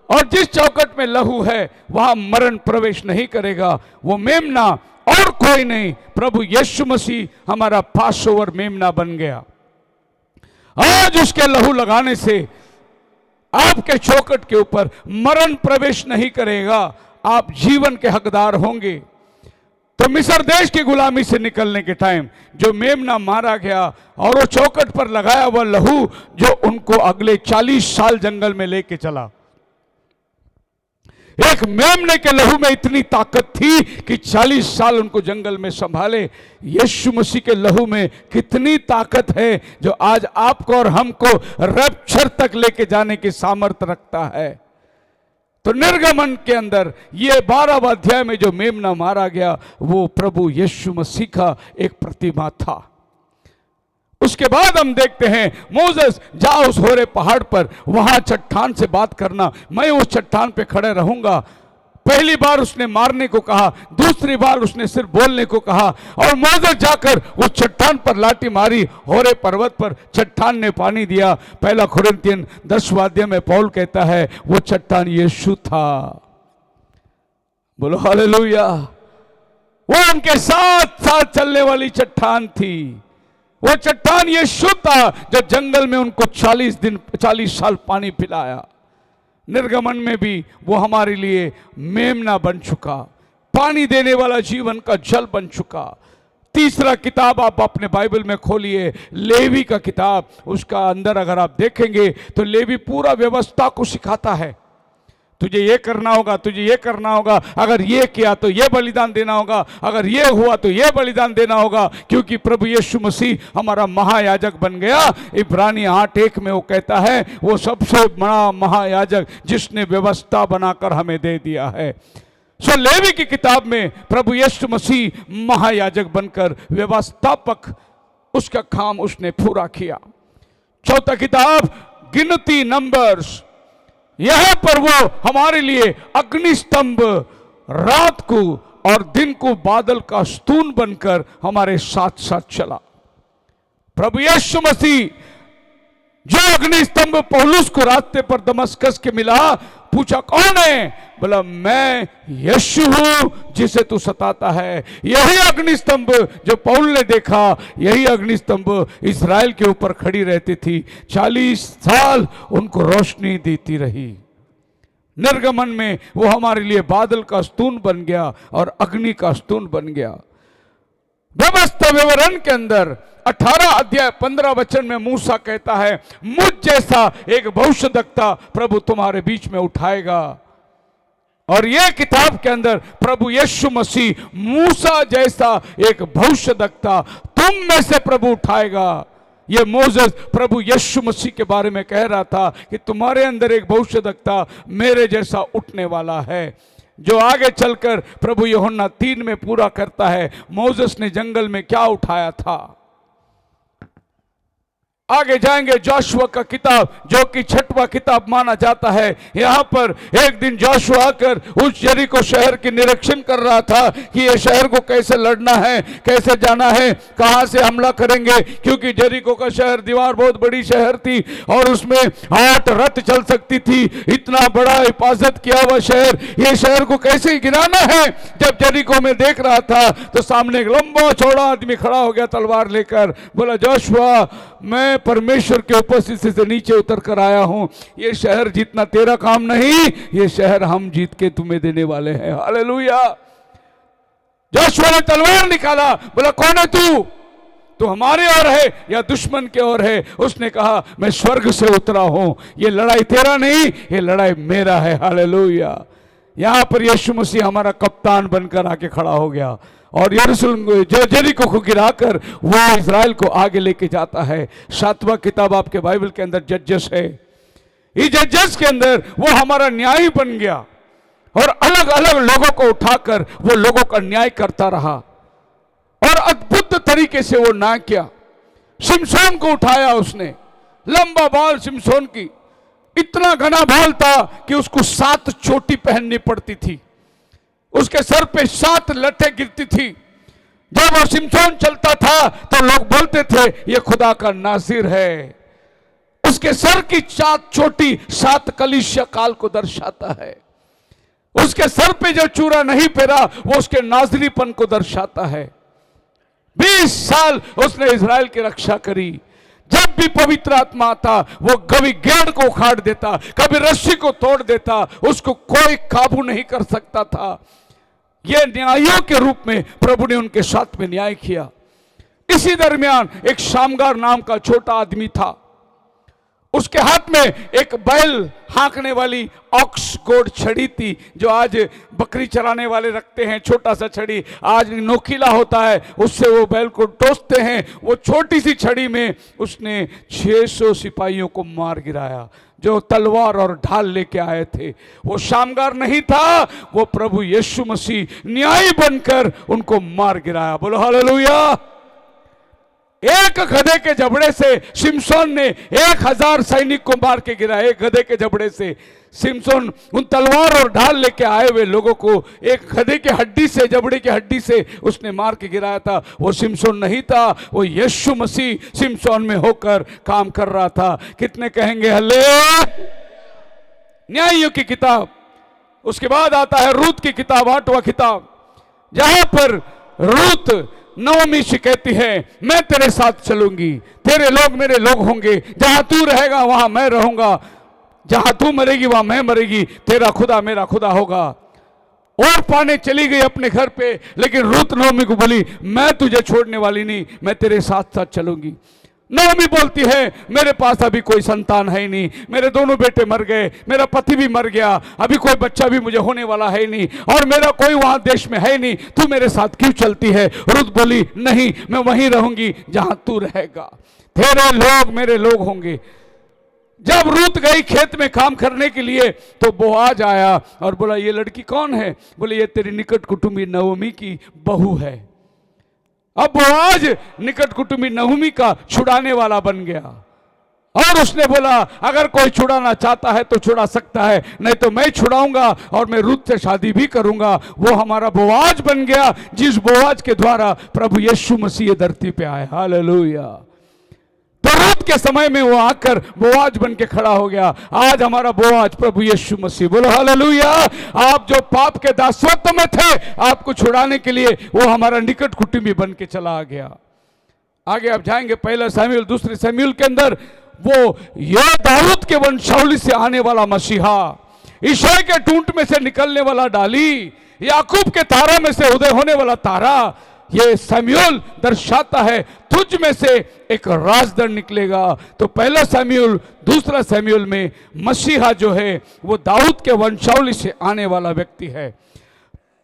और जिस चौखट में लहू है वहां मरण प्रवेश नहीं करेगा। वो मेमना और कोई नहीं, प्रभु यीशु मसीह हमारा पासओवर मेमना बन गया। आज उसके लहू लगाने से आपके चौखट के ऊपर मरण प्रवेश नहीं करेगा, आप जीवन के हकदार होंगे। तो मिस्र देश की गुलामी से निकलने के टाइम जो मेमना मारा गया और वो चौखट पर लगाया हुआ लहू जो उनको अगले 40 साल जंगल में लेके चला। एक मेमने के लहू में इतनी ताकत थी कि 40 साल उनको जंगल में संभाले। यीशु मसीह के लहू में कितनी ताकत है जो आज आपको और हमको रैप्चर तक लेके जाने की सामर्थ्य रखता है। तो निर्गमन के अंदर ये 12वां अध्याय में जो मेमना मारा गया वो प्रभु यीशु मसीह का एक प्रतिमा था। उसके बाद हम देखते हैं मोसेस जा उस होरे पहाड़ पर, वहां चट्टान से बात करना, मैं उस चट्टान पे खड़े रहूंगा। पहली बार उसने मारने को कहा, दूसरी बार उसने सिर्फ बोलने को कहा, और मोसेस जाकर उस चट्टान पर लाठी मारी। होरे पर्वत पर चट्टान ने पानी दिया। पहला कुरिन्थियन 10वां अध्याय में पौल कहता है वो चट्टान यीशु था। बोलो हालेलुया। वो उनके साथ साथ चलने वाली चट्टान थी। वो चट्टान यीशु था जो जंगल में उनको 40 साल पानी पिलाया। निर्गमन में भी वो हमारे लिए मेमना बन चुका, पानी देने वाला जीवन का जल बन चुका। तीसरा किताब आप अपने बाइबल में खोलिए, लेवी का किताब। उसका अंदर अगर आप देखेंगे तो लेवी पूरा व्यवस्था को सिखाता है। तुझे ये करना होगा, तुझे ये करना होगा, अगर ये किया तो ये बलिदान देना होगा, अगर ये हुआ तो ये बलिदान देना होगा, क्योंकि प्रभु यीशु मसीह हमारा महायाजक बन गया। इब्रानी 8:1 में वो कहता है वो सबसे बड़ा महायाजक जिसने व्यवस्था बनाकर हमें दे दिया है। सो लेवी की किताब में प्रभु यीशु मसीह महायाजक बनकर व्यवस्थापक, उसका काम उसने पूरा किया। चौथा किताब गिनती, नंबर्स, यहां पर वो हमारे लिए अग्नि स्तंभ, रात को और दिन को बादल का स्तून बनकर हमारे साथ साथ चला। प्रभु यीशु मसीह जो अग्नि स्तंभ पौलुस को रास्ते पर दमस्कस के मिला, पूछा कौन है? बोला मैं यीशु हूं जिसे तू सताता है। यही अग्नि स्तंभ जो पौल ने देखा, यही अग्नि स्तंभ इस्राएल के ऊपर खड़ी रहती थी। 40 साल उनको रोशनी देती रही। निर्गमन में वो हमारे लिए बादल का स्तून बन गया और अग्नि का स्तून बन गया। व्यवस्था विवरण के अंदर 18 अध्याय 15 वचन में मूसा कहता है मुझ जैसा एक भविष्यद्वक्ता प्रभु तुम्हारे बीच में उठाएगा। और यह किताब के अंदर प्रभु यीशु मसीह मूसा जैसा एक भविष्यद्वक्ता तुम में से प्रभु उठाएगा। ये मोसेस प्रभु यीशु मसीह के बारे में कह रहा था कि तुम्हारे अंदर एक भविष्यद्वक्ता मेरे जैसा उठने वाला है, जो आगे चलकर प्रभु यूहन्ना 3 में पूरा करता है मोसेस ने जंगल में क्या उठाया था। आगे जाएंगे जोशुआ का किताब, जो कि 6वां किताब माना जाता है। यहां पर एक दिन जोशुआ आकर उस यरीको शहर की निरीक्षण कर रहा था कि ये शहर को कैसे लड़ना है, कैसे जाना है, कहां से हमला करेंगे, क्योंकि यरीको का शहर दीवार बहुत बड़ी शहर थी और उसमें 8 रथ चल सकती थी। इतना बड़ा हिफाजत किया हुआ शहर, ये शहर को कैसे गिराना है। जब यरीको में देख रहा था तो सामने एक लंबा चौड़ा आदमी खड़ा हो गया तलवार लेकर। बोला जोशुआ मैं परमेश्वर के उपस्थिति से नीचे उतर कर आया हूं, ये शहर जीतना तेरा काम नहीं, ये शहर हम जीत के तुम्हें देने वाले हैं। हालेलुया। जोशुआ ने तलवार निकाला, बोला कौन है तू? तू हमारे ओर है या दुश्मन के ओर है? उसने कहा मैं स्वर्ग से उतरा हूं, ये लड़ाई तेरा नहीं, ये लड़ाई मेरा है। हालेलुया। यहां पर यीशु मसीह हमारा कप्तान बनकर आके खड़ा हो गया और यरूशलेम जेरिको को गिराकर वो इजराइल को आगे लेके जाता है। 7वां किताब आपके बाइबल के अंदर जजेस है। इस जजेस के अंदर वो हमारा न्यायी बन गया और अलग अलग लोगों को उठाकर वो लोगों का न्याय करता रहा और अद्भुत तरीके से वो न्याय किया। शिमशोन को उठाया उसने, लंबा बाल शिमशोन की, इतना घना बाल था कि उसको 7 चोटी पहननी पड़ती थी, उसके सर पे 7 लठे गिरती थी। जब वो शिमशोन चलता था तो लोग बोलते थे ये खुदा का नाज़िर है। उसके सर की 7 चोटी 7 कलीसिया काल को दर्शाता है। उसके सर पे जो चूड़ा नहीं पेरा वो उसके नाज़रीपन को दर्शाता है। 20 साल उसने इजराइल की रक्षा करी। जब भी पवित्र आत्मा आता वो कभी गेड़ को उखाड़ देता, कभी रस्सी को तोड़ देता, उसको कोई काबू नहीं कर सकता था। ये न्यायों के रूप में प्रभु ने उनके साथ में न्याय किया। इसी दरमियान एक शामगार नाम का छोटा आदमी था, उसके हाथ में एक बैल हाँकने वाली ऑक्स गोड छड़ी थी, जो आज बकरी चराने वाले रखते हैं। छोटा सा छड़ी आज नोकीला होता है, उससे वो बैल को टोसते हैं। वो छोटी सी छड़ी में उसने 600 सिपाहियों को मार गिराया जो तलवार और ढाल लेके आए थे। वो शामगार नहीं था, वो प्रभु यीशु मसीह न्यायी बनकर उनको मार गिराया। बोलो हालेलुया। एक गधे के जबड़े से शिमशोन ने 1000 सैनिक को मार के गिराया। एक गधे के जबड़े से शिमशोन उन तलवार और ढाल लेके आए हुए लोगों को एक गधे की हड्डी से, जबड़े की हड्डी से उसने मार के गिराया था। वो शिमशोन नहीं था, वो यीशु मसीह शिमशोन में होकर काम कर रहा था। कितने कहेंगे हल्ले। न्यायियों की किताब, उसके बाद आता है रूत की किताब, 8वां किताब, जहां पर रूत नवमी से कहती है मैं तेरे साथ चलूंगी, तेरे लोग मेरे लोग होंगे, जहां तू रहेगा वहां मैं रहूंगा, जहां तू मरेगी वहां मैं मरेगी, तेरा खुदा मेरा खुदा होगा। और पाने चली गई अपने घर पे, लेकिन रूत नवमी को बोली मैं तुझे छोड़ने वाली नहीं, मैं तेरे साथ साथ चलूंगी। नवमी बोलती है मेरे पास अभी कोई संतान है ही नहीं, मेरे दोनों बेटे मर गए, मेरा पति भी मर गया, अभी कोई बच्चा भी मुझे होने वाला है नहीं, और मेरा कोई वहां देश में है नहीं, तू मेरे साथ क्यों चलती है। रुत बोली नहीं, मैं वहीं रहूंगी जहां तू रहेगा, तेरे लोग मेरे लोग होंगे। जब रूत गई खेत में काम करने के लिए तो बोआज आया और बोला ये लड़की कौन है। बोले ये तेरी निकट कुटुंबी नवमी की बहू है। अब बोआज निकट कुटुंबी नहूमी का छुड़ाने वाला बन गया और उसने बोला अगर कोई छुड़ाना चाहता है तो छुड़ा सकता है, नहीं तो मैं छुड़ाऊंगा और मैं रूत से शादी भी करूंगा। वो हमारा बोआज बन गया, जिस बोआज के द्वारा प्रभु यीशु मसीह धरती पे आए। हालेलुया। तो रूत के समय में वो आकर बोआज बन के खड़ा हो गया। आज हमारा बोआज प्रभु यीशु मसीह। बोलो हालेलुया। आप जो पाप के दासत्व में थे, आपको छुड़ाने के लिए वो हमारा निकट कुटुंबी बन के चला गया। आगे आप जाएंगे 1 शमूएल 2 शमूएल के अंदर, वो यह दाऊद के वंशावली से आने वाला मसीहा, ईसाई के टूंट में से निकलने वाला डाली, याकूब के तारा में से उदय होने वाला तारा, ये शमूएल दर्शाता है तुझ में से एक राजदर निकलेगा। तो 1 शमूएल 2 शमूएल में मसीहा जो है वो दाऊद के वंशावली से आने वाला व्यक्ति है।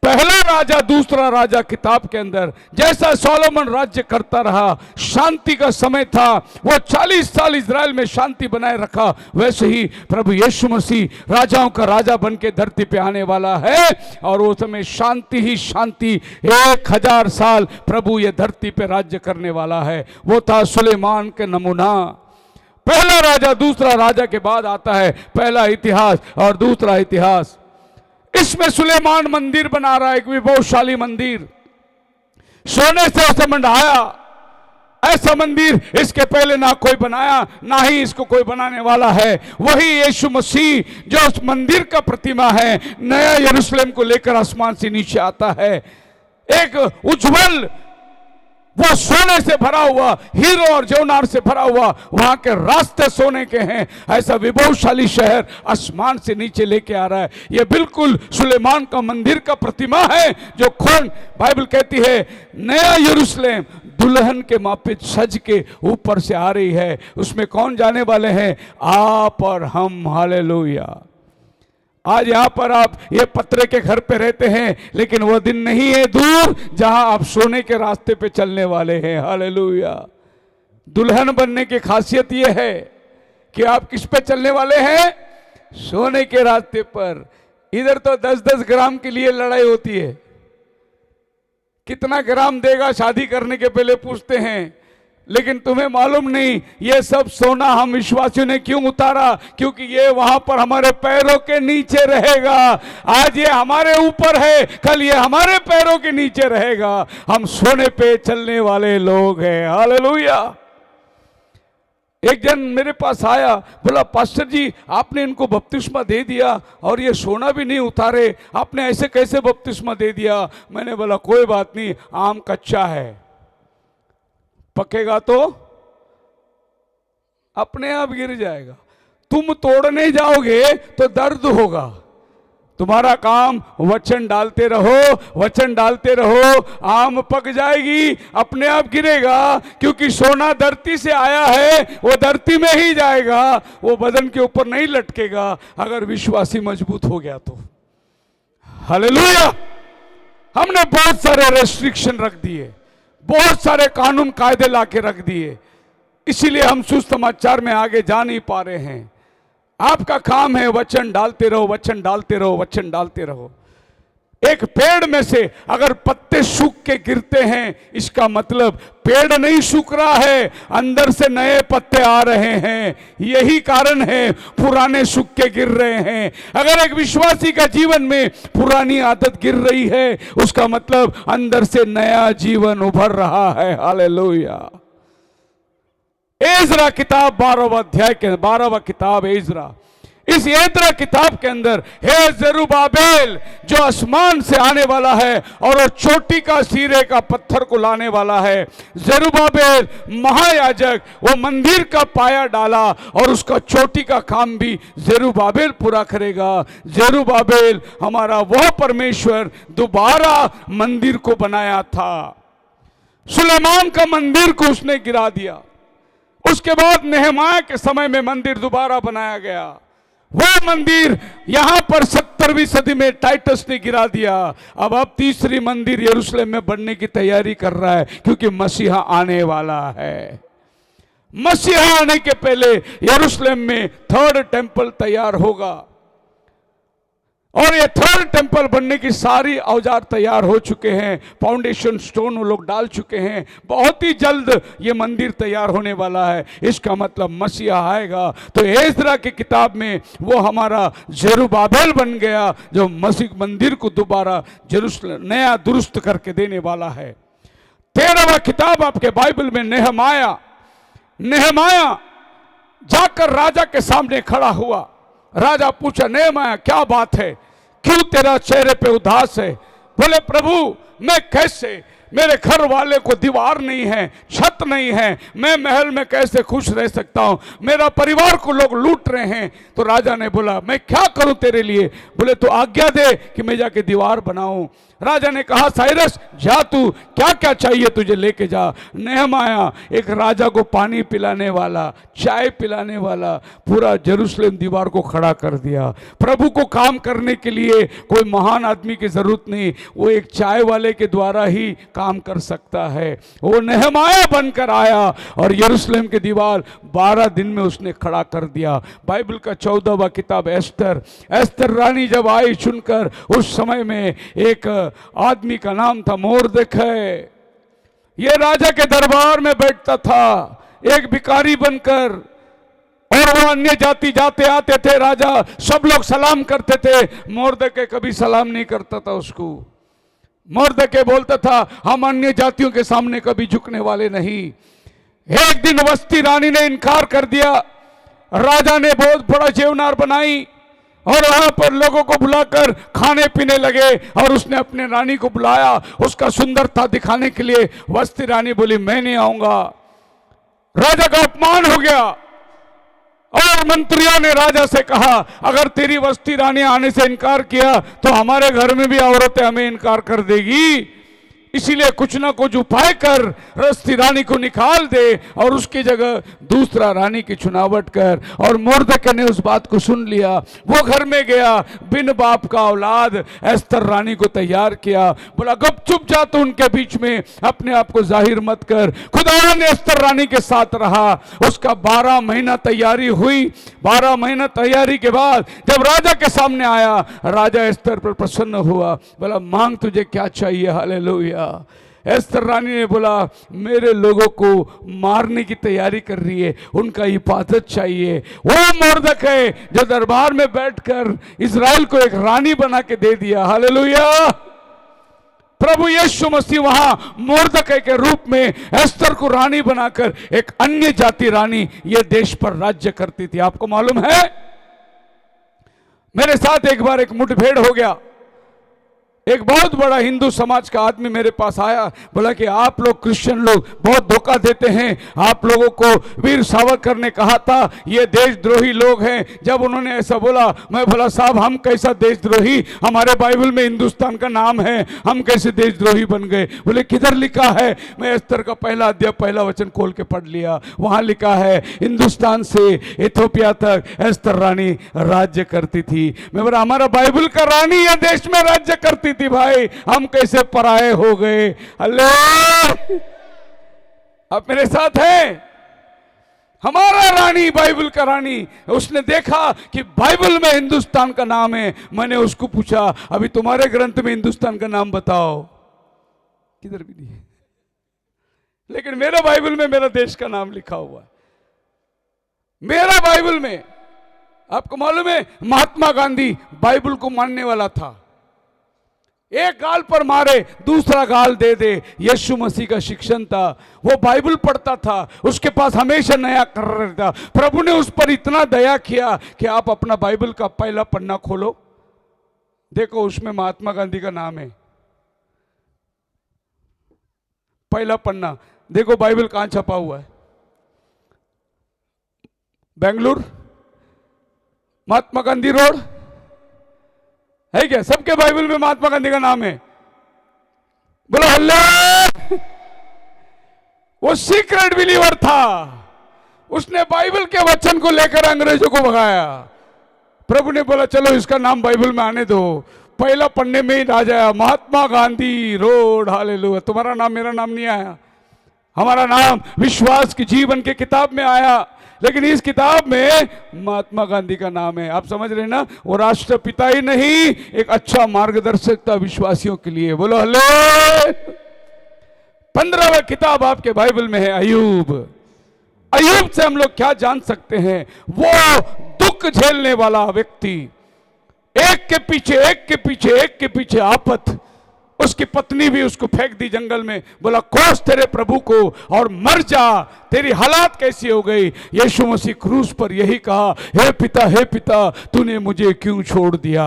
पहला राजा दूसरा राजा किताब के अंदर जैसा सोलोमन राज्य करता रहा, शांति का समय था, वो 40 साल इजराइल में शांति बनाए रखा, वैसे ही प्रभु यीशु मसीह राजाओं का राजा बन के धरती पे आने वाला है और वो समय शांति ही शांति 1000 साल प्रभु ये धरती पे राज्य करने वाला है। वो था सुलेमान के नमूना। पहला राजा दूसरा राजा के बाद आता है पहला इतिहास और दूसरा इतिहास। इसमें सुलेमान मंदिर बना रहा है, एक विभवशाली मंदिर, सोने से उसे मंडाया। ऐसा मंदिर इसके पहले ना कोई बनाया, ना ही इसको कोई बनाने वाला है। वही यीशु मसीह जो उस मंदिर का प्रतिमा है, नया यरूशलेम को लेकर आसमान से नीचे आता है। एक उज्जवल, वो सोने से भरा हुआ, हीरो और जौनार से भरा हुआ, वहां के रास्ते सोने के हैं। ऐसा विभवशाली शहर आसमान से नीचे लेके आ रहा है। यह बिल्कुल सुलेमान का मंदिर का प्रतिमा है, जो खून, बाइबल कहती है नया यरूशलेम दुल्हन के मापे सज के ऊपर से आ रही है। उसमें कौन जाने वाले हैं? आप और हम। हालेलुया। आज यहां पर आप ये पत्रे के घर पे रहते हैं, लेकिन वो दिन नहीं है दूर जहां आप सोने के रास्ते पे चलने वाले हैं। हालेलुया। दुल्हन बनने की खासियत ये है कि आप किस पे चलने वाले हैं? सोने के रास्ते पर। इधर तो 10-10 ग्राम के लिए लड़ाई होती है, कितना ग्राम देगा शादी करने के पहले पूछते हैं। लेकिन तुम्हें मालूम नहीं ये सब सोना हम विश्वासियों ने क्यों उतारा? क्योंकि ये वहां पर हमारे पैरों के नीचे रहेगा। आज ये हमारे ऊपर है, कल ये हमारे पैरों के नीचे रहेगा। हम सोने पे चलने वाले लोग हैं। हालेलुया। एक जन मेरे पास आया, बोला पास्टर जी आपने इनको बपतिस्मा दे दिया और ये सोना भी नहीं उतारे, आपने ऐसे कैसे बपतिस्मा दे दिया? मैंने बोला कोई बात नहीं, आम कच्चा है, पकेगा तो अपने आप गिर जाएगा। तुम तोड़ने जाओगे तो दर्द होगा। तुम्हारा काम वचन डालते रहो, वचन डालते रहो, आम पक जाएगी, अपने आप गिरेगा। क्योंकि सोना धरती से आया है, वो धरती में ही जाएगा, वो बदन के ऊपर नहीं लटकेगा। अगर विश्वासी मजबूत हो गया तो। हालेलुया। हमने बहुत सारे रेस्ट्रिक्शन रख दिए, बहुत सारे कानून कायदे लाके रख दिए, इसीलिए हम सुसमाचार में आगे जा नहीं पा रहे हैं। आपका काम है वचन डालते रहो, वचन डालते रहो, वचन डालते रहो। एक पेड़ में से अगर पत्ते सूख के गिरते हैं, इसका मतलब पेड़ नहीं सूख रहा है, अंदर से नए पत्ते आ रहे हैं। यही कारण है पुराने सूख के गिर रहे हैं। अगर एक विश्वासी का जीवन में पुरानी आदत गिर रही है, उसका मतलब अंदर से नया जीवन उभर रहा है। हालेलुया। एजरा किताब 12वां अध्याय के 12वां किताब एजरा, इस एजरा किताब के अंदर हे जरुब्बाबेल जो आसमान से आने वाला है और वो चोटी का सिरे का पत्थर को लाने वाला है। जरुब्बाबेल महायाजक वो मंदिर का पाया डाला और उसका चोटी का काम भी जरुब्बाबेल पूरा करेगा। जरुब्बाबेल हमारा वह परमेश्वर दोबारा मंदिर को बनाया था। सुलेमान का मंदिर को उसने गिरा दिया। उसके बाद नेहमाया के समय में मंदिर दोबारा बनाया गया। वह मंदिर यहां पर 70वीं सदी में टाइटस ने गिरा दिया। अब तीसरी मंदिर यरूशलेम में बनने की तैयारी कर रहा है, क्योंकि मसीहा आने वाला है। मसीहा आने के पहले यरूशलेम में 3rd टेंपल तैयार होगा और ये 3rd टेंपल बनने की सारी औजार तैयार हो चुके हैं, फाउंडेशन स्टोन वो लोग डाल चुके हैं। बहुत ही जल्द ये मंदिर तैयार होने वाला है। इसका मतलब मसीहा आएगा। तो एजरा की किताब में वो हमारा जरुब्बाबेल बन गया, जो मसीह मंदिर को दोबारा जेरूशलेम नया दुरुस्त करके देने वाला है। 13वां किताब आपके बाइबल में नेहमाया। नेहमाया जाकर राजा के सामने खड़ा हुआ। राजा पूछा, नेहमाया क्या बात है, क्यों तेरा चेहरे पे उदास है? बोले प्रभु मैं कैसे, मेरे घर वाले को दीवार नहीं है, छत नहीं है, मैं महल में कैसे खुश रह सकता हूं? मेरा परिवार को लोग लूट रहे हैं। तो राजा ने बोला मैं क्या करूं तेरे लिए? बोले तो आज्ञा दे कि मैं जाके दीवार बनाऊं। राजा ने कहा साइरस जा, तू क्या क्या चाहिए तुझे लेके जा। नेहमाया एक राजा को पानी पिलाने वाला, चाय पिलाने वाला, पूरा जेरूशलेम दीवार को खड़ा कर दिया। प्रभु को काम करने के लिए कोई महान आदमी की जरूरत नहीं, वो एक चाय वाले के द्वारा ही काम कर सकता है। वो नेहमाया बनकर आया और यरूशलेम की दीवार 12 दिन में उसने खड़ा कर दिया। बाइबल का 14वां किताब एस्तर। एस्तर रानी जब आई चुनकर, उस समय में एक आदमी का नाम था मोर्देखाई। ये राजा के दरबार में बैठता था एक भिखारी बनकर, और वो अन्य जाति जाते आते थे, राजा सब लोग सलाम करते थे, मोर्देखाई कभी सलाम नहीं करता था उसको। मोर्देखाई बोलता था हम अन्य जातियों के सामने कभी झुकने वाले नहीं। एक दिन वस्ती रानी ने इनकार कर दिया। राजा ने बहुत बड़ा जेवनार बनाई और वहां पर लोगों को बुलाकर खाने पीने लगे, और उसने अपने रानी को बुलाया उसका सुंदरता दिखाने के लिए। वस्ती रानी बोली मैं नहीं आऊंगा। राजा का अपमान हो गया और मंत्रियों ने राजा से कहा अगर तेरी वस्ती रानी आने से इनकार किया तो हमारे घर में भी औरतें हमें इनकार कर देगी। इसीलिए कुछ ना कुछ उपाय कर रस्ती रानी को निकाल दे और उसकी जगह दूसरा रानी की चुनावट कर। और मोर्दकै ने उस बात को सुन लिया। वो घर में गया, बिन बाप का औलाद एस्तर रानी को तैयार किया। बोला गपचुप जा तो उनके बीच में अपने आप को जाहिर मत कर। खुदा ने एस्तर रानी के साथ रहा। उसका 12 महीना तैयारी हुई। 12 महीना तैयारी के बाद जब राजा के सामने आया, राजा एस्तर पर प्रसन्न हुआ। बोला मांग तुझे क्या चाहिए। हालेलुया। एस्तर रानी ने बोला मेरे लोगों को मारने की तैयारी कर रही है, उनका हिफाजत चाहिए। वो मोर्दकै जो दरबार में बैठकर इजराइल को एक रानी बना के दे दिया। हालेलुया। प्रभु यीशु मसीह वहां मोर्दकै के रूप में एस्तर को रानी बनाकर एक अन्य जाति रानी ये देश पर राज्य करती थी। आपको मालूम है, मेरे साथ एक बार एक मुठभेड़ हो गया। एक बहुत बड़ा हिंदू समाज का आदमी मेरे पास आया। बोला कि आप लोग क्रिश्चियन लोग बहुत धोखा देते हैं। आप लोगों को वीर सावरकर ने कहा था ये देशद्रोही लोग हैं। जब उन्होंने ऐसा बोला, मैं बोला साहब हम कैसा देशद्रोही, हमारे बाइबल में हिंदुस्तान का नाम है, हम कैसे देशद्रोही बन गए। बोले किधर लिखा है। मैं एस्तर का पहला अध्याय पहला वचन खोल के पढ़ लिया। वहां लिखा है हिंदुस्तान से इथोपिया तक एस्तर रानी राज्य करती थी। मैं बोला हमारा बाइबल का रानी या देश में राज्य करती थी भाई, हम कैसे पराये हो गए। अल्लाह आप मेरे साथ हैं। हमारा रानी बाइबल का रानी, उसने देखा कि बाइबल में हिंदुस्तान का नाम है। मैंने उसको पूछा अभी तुम्हारे ग्रंथ में हिंदुस्तान का नाम बताओ। किधर भी नहीं है, लेकिन मेरा बाइबल में मेरा देश का नाम लिखा हुआ है। मेरा बाइबल में, आपको मालूम है महात्मा गांधी बाइबल को मानने वाला था। एक गाल पर मारे दूसरा गाल दे दे, यीशु मसीह का शिक्षण था। वो बाइबल पढ़ता था, उसके पास हमेशा नया कर रहता। प्रभु ने उस पर इतना दया किया कि आप अपना बाइबल का पहला पन्ना खोलो, देखो उसमें महात्मा गांधी का नाम है। पहला पन्ना देखो बाइबल कहां छपा हुआ है। बेंगलुरु महात्मा गांधी रोड है क्या? सबके बाइबल में महात्मा गांधी का नाम है। बोलो अल्लाह। वो सीक्रेट बिलीवर था, उसने बाइबल के वचन को लेकर अंग्रेजों को भगाया। प्रभु ने बोला चलो इसका नाम बाइबल में आने दो। पहला पन्ने में ही आ जाया महात्मा गांधी रोड। हालेलुया। तुम्हारा नाम मेरा नाम नहीं आया, हमारा नाम विश्वास की जीवन के किताब में आया, लेकिन इस किताब में महात्मा गांधी का नाम है। आप समझ रहे ना, वो राष्ट्रपिता ही नहीं, एक अच्छा मार्गदर्शक था विश्वासियों के लिए। बोलो हल्ले। 15वां किताब आपके बाइबल में है अय्यूब। अय्यूब से हम लोग क्या जान सकते हैं? वो दुख झेलने वाला व्यक्ति, एक के पीछे एक के पीछे एक के पीछे आपत। उसकी पत्नी भी उसको फेंक दी जंगल में। बोला कोस तेरे प्रभु को और मर जा, तेरी हालात कैसी हो गई। यीशु मसीह क्रूस पर यही कहा, हे पिता तूने मुझे क्यों छोड़ दिया।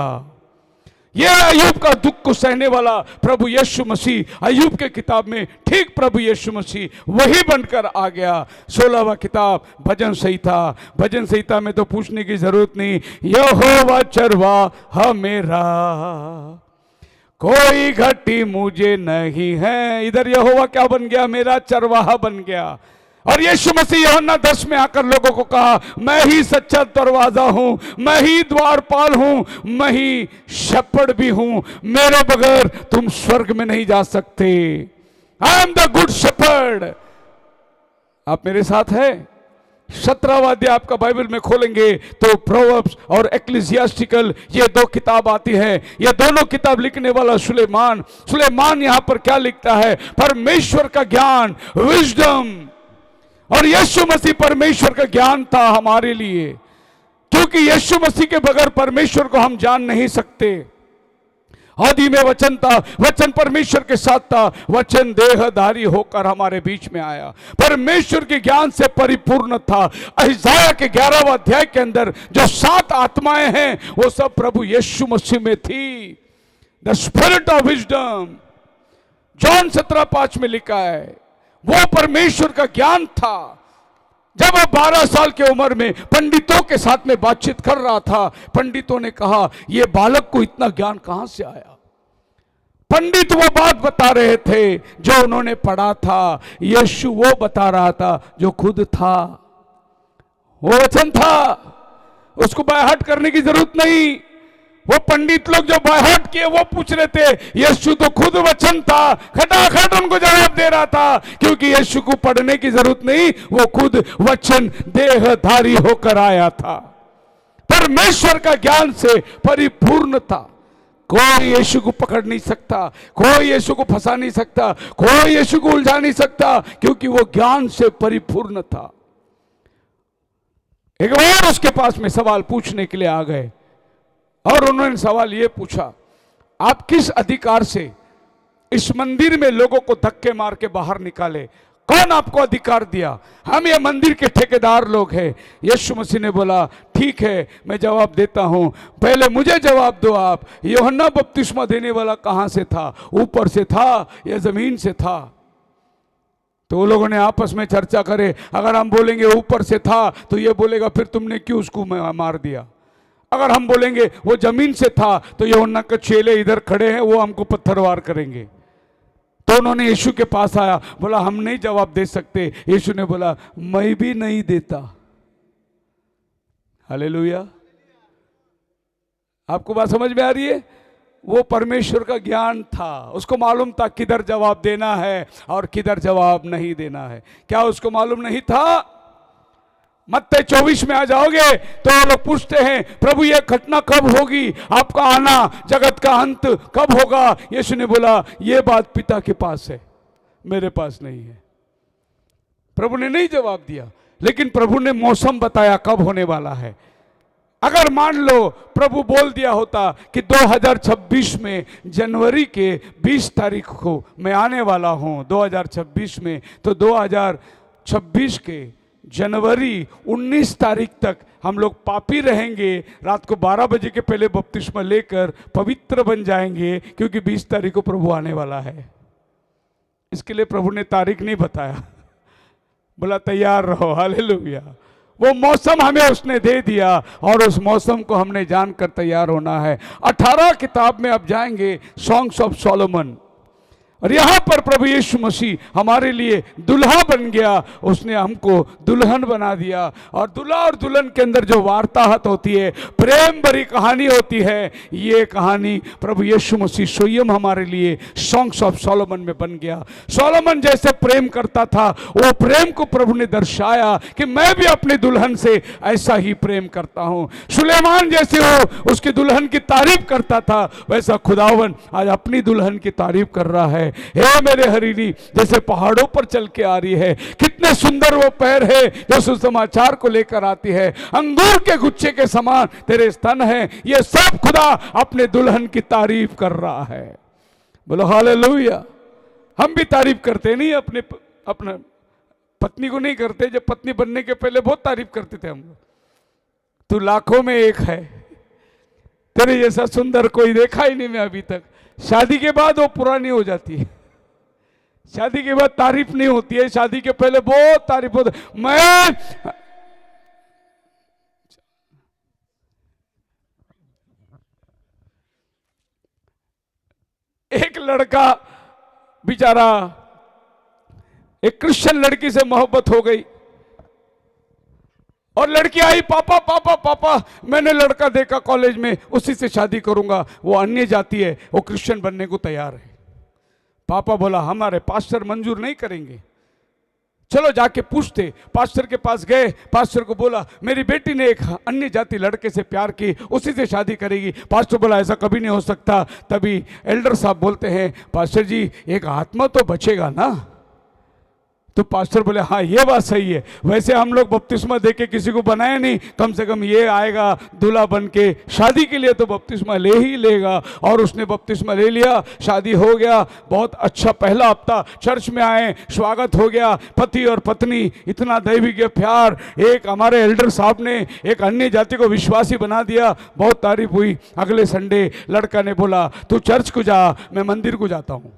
यह अय्यूब का दुख को सहने वाला प्रभु यीशु मसीह अय्यूब के किताब में ठीक प्रभु यीशु मसीह वही बनकर आ गया। 16वां किताब भजन संहिता। भजन संहिता में तो पूछने की जरूरत नहीं, यहोवा चरवाहा मेरा कोई घटी मुझे नहीं है। इधर यहोवा क्या बन गया? मेरा चरवाहा बन गया। और यीशु मसीह यूहन्ना 10 में आकर लोगों को कहा, मैं ही सच्चा दरवाजा हूं, मैं ही द्वारपाल हूं, मैं ही शेpherd भी हूं, मेरे बगैर तुम स्वर्ग में नहीं जा सकते। I am the good shepherd. आप मेरे साथ है? 17वां अध्याय आपका बाइबल में खोलेंगे तो प्रोवर्ब्स और एक्लेसियास्टिकल ये दो किताब आती है। ये दोनों किताब लिखने वाला सुलेमान यहां पर क्या लिखता है? परमेश्वर का ज्ञान, विजडम। और यीशु मसीह परमेश्वर का ज्ञान था हमारे लिए, क्योंकि यीशु मसीह के बगैर परमेश्वर को हम जान नहीं सकते। आदि में वचन था, वचन परमेश्वर के साथ था, वचन देहधारी होकर हमारे बीच में आया, परमेश्वर के ज्ञान से परिपूर्ण था। यशायाह के 11वां अध्याय के अंदर जो 7 आत्माएं हैं वो सब प्रभु यीशु मसीह में थी। The spirit of wisdom, John 17:5 में लिखा है, वो परमेश्वर का ज्ञान था। जब वह 12 साल की उम्र में पंडितों के साथ में बातचीत कर रहा था, पंडितों ने कहा यह बालक को इतना ज्ञान कहां से आया। पंडित वो बात बता रहे थे जो उन्होंने पढ़ा था, यीशु वो बता रहा था जो खुद था, वो वचन था, उसको बायहाट करने की जरूरत नहीं। वो पंडित लोग जो बायहाट किए वो पूछ रहे थे, यीशु तो खुद वचन था, खटाखट उनको जवाब दे रहा था, क्योंकि यीशु को पढ़ने की जरूरत नहीं, वो खुद वचन देहधारी होकर आया था, परमेश्वर का ज्ञान से परिपूर्ण था। कोई यीशु को पकड़ नहीं सकता, कोई यीशु को फंसा नहीं सकता, कोई यीशु को उलझा नहीं सकता, क्योंकि वो ज्ञान से परिपूर्ण था। एक बार उसके पास में सवाल पूछने के लिए आ गए और उन्होंने सवाल ये पूछा, आप किस अधिकार से इस मंदिर में लोगों को धक्के मार के बाहर निकाले? कौन आपको अधिकार दिया? हम ये मंदिर के ठेकेदार लोग हैं। यीशु मसीह ने बोला, ठीक है, मैं जवाब देता हूं, पहले मुझे जवाब दो आप, यूहन्ना बपतिस्मा देने वाला कहां से था? ऊपर से था या जमीन से था? तो वो लोगों ने आपस में चर्चा करे, अगर हम बोलेंगे ऊपर से था तो ये बोलेगा फिर तुमने क्यों उसको मार दिया। अगर हम बोलेंगे वो जमीन से था तो यूहन्ना के चेले इधर खड़े हैं, वो हमको पत्थरवार करेंगे। तो उन्होंने यीशु के पास आया, बोला हम नहीं जवाब दे सकते। यीशु ने बोला, मैं भी नहीं देता। हालेलुया। आपको बात समझ में आ रही है? वो परमेश्वर का ज्ञान था, उसको मालूम था किधर जवाब देना है और किधर जवाब नहीं देना है। क्या उसको मालूम नहीं था? मत्ती 24 में आ जाओगे तो लोग पूछते हैं, प्रभु ये घटना कब होगी? आपका आना, जगत का अंत कब होगा? यीशु ने बोला, ये बात पिता के पास है, मेरे पास नहीं है। प्रभु ने नहीं जवाब दिया, लेकिन प्रभु ने मौसम बताया कब होने वाला है। अगर मान लो प्रभु बोल दिया होता कि 2026 में जनवरी के 20 तारीख को मैं आने वाला हूं 2026 में, तो 2026 के जनवरी 19 तारीख तक हम लोग पापी रहेंगे, रात को 12 बजे के पहले बपतिस्मा लेकर पवित्र बन जाएंगे, क्योंकि 20 तारीख को प्रभु आने वाला है। इसके लिए प्रभु ने तारीख नहीं बताया, बोला तैयार रहो। हालेलुया। वो मौसम हमें उसने दे दिया और उस मौसम को हमने जानकर तैयार होना है। 18 किताब में अब जाएंगे, सॉन्ग्स ऑफ सोलोमन, और यहां पर प्रभु यीशु मसीह हमारे लिए दुल्हा बन गया, उसने हमको दुल्हन बना दिया। और दुल्हा और दुल्हन के अंदर जो वार्ताहत होती है, प्रेम भरी कहानी होती है, ये कहानी प्रभु यीशु मसीह स्वयं हमारे लिए सॉन्ग्स ऑफ सोलोमन में बन गया। सोलोमन जैसे प्रेम करता था, वो प्रेम को प्रभु ने दर्शाया कि मैं भी अपनी दुल्हन से ऐसा ही प्रेम करता हूं। सुलेमान जैसे वो उसकी दुल्हन की तारीफ करता था, वैसा खुदावन आज अपनी दुल्हन की तारीफ कर रहा है। हे मेरे हरीनी, जैसे पहाड़ों पर चल के आ रही है, कितने सुंदर वो पैर है जो सुसमाचार को लेकर आती है, अंगूर के गुच्छे के समान तेरे स्तन हैं, ये सब खुदा अपने दुल्हन की तारीफ कर रहा है। बोलो हालेलुया। हम भी तारीफ करते नहीं, अपने पत्नी को नहीं करते, जब पत्नी बनने के पहले बहुत तारीफ करते थे हम। तू लाखों में एक है, तेरे जैसा सुंदर कोई देखा ही नहीं मैं अभी तक। शादी के बाद वो पुरानी हो जाती है, शादी के बाद तारीफ नहीं होती है, शादी के पहले बहुत तारीफ होती है। मैं एक लड़का बेचारा, एक क्रिश्चियन लड़की से मोहब्बत हो गई और लड़की आई, पापा पापा पापा मैंने लड़का देखा कॉलेज में, उसी से शादी करूंगा। वो अन्य जाति है, वो क्रिश्चियन बनने को तैयार है। पापा बोला हमारे पास्टर मंजूर नहीं करेंगे। चलो जाके पूछते। पास्टर के पास गए, पास्टर को बोला मेरी बेटी ने एक अन्य जाति लड़के से प्यार की, उसी से शादी करेगी। पास्टर बोला ऐसा कभी नहीं हो सकता। तभी एल्डर साहब बोलते हैं, पास्टर जी एक आत्मा तो बचेगा ना। तो पास्टर बोले हाँ ये बात सही है, वैसे हम लोग बपतिस्मा दे के किसी को बनाए नहीं, कम से कम ये आएगा दूल्हा बन के शादी के लिए तो बपतिस्मा ले ही लेगा। और उसने बपतिस्मा ले लिया, शादी हो गया। बहुत अच्छा पहला हफ्ता चर्च में आए, स्वागत हो गया, पति और पत्नी, इतना दैविक प्यार। एक हमारे एल्डर साहब ने एक अन्य जाति को विश्वासी बना दिया, बहुत तारीफ हुई। अगले संडे लड़का ने बोला तू चर्च को जा, मैं मंदिर को जाता हूँ।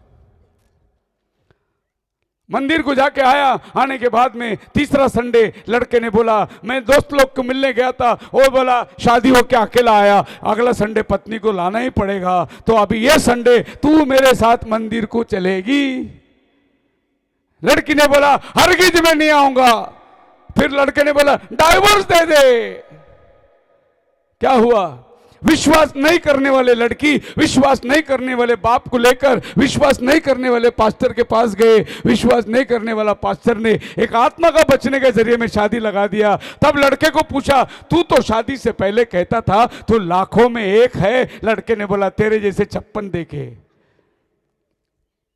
मंदिर को जाके आया, आने के बाद में तीसरा संडे लड़के ने बोला मैं दोस्त लोग को मिलने गया था, वो बोला शादी हो के अकेला आया, अगला संडे पत्नी को लाना ही पड़ेगा, तो अभी ये संडे तू मेरे साथ मंदिर को चलेगी। लड़की ने बोला हरगिज मैं नहीं आऊंगा। फिर लड़के ने बोला डाइवोर्स दे दे। क्या हुआ? विश्वास नहीं करने वाले लड़की विश्वास नहीं करने वाले बाप को लेकर विश्वास नहीं करने वाले पास्टर के पास गए। विश्वास नहीं करने वाला पास्टर ने एक आत्मा का बचने के जरिए में शादी लगा दिया। तब लड़के को पूछा तू तो शादी से पहले कहता था तू लाखों में एक है। लड़के ने बोला तेरे जैसे 56 देखे।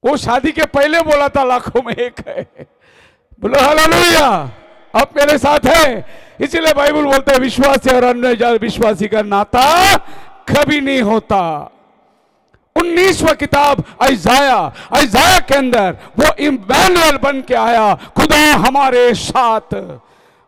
वो शादी के पहले बोला था लाखों में एक है। बोलो हालेलुया। आप मेरे साथ है। इसीलिए बाइबल बोलता है विश्वासी और अन्य विश्वासी का नाता कभी नहीं होता। 19वां किताब इज़ाया के अंदर वो इम्मानुएल बन के आया, खुदा हमारे साथ,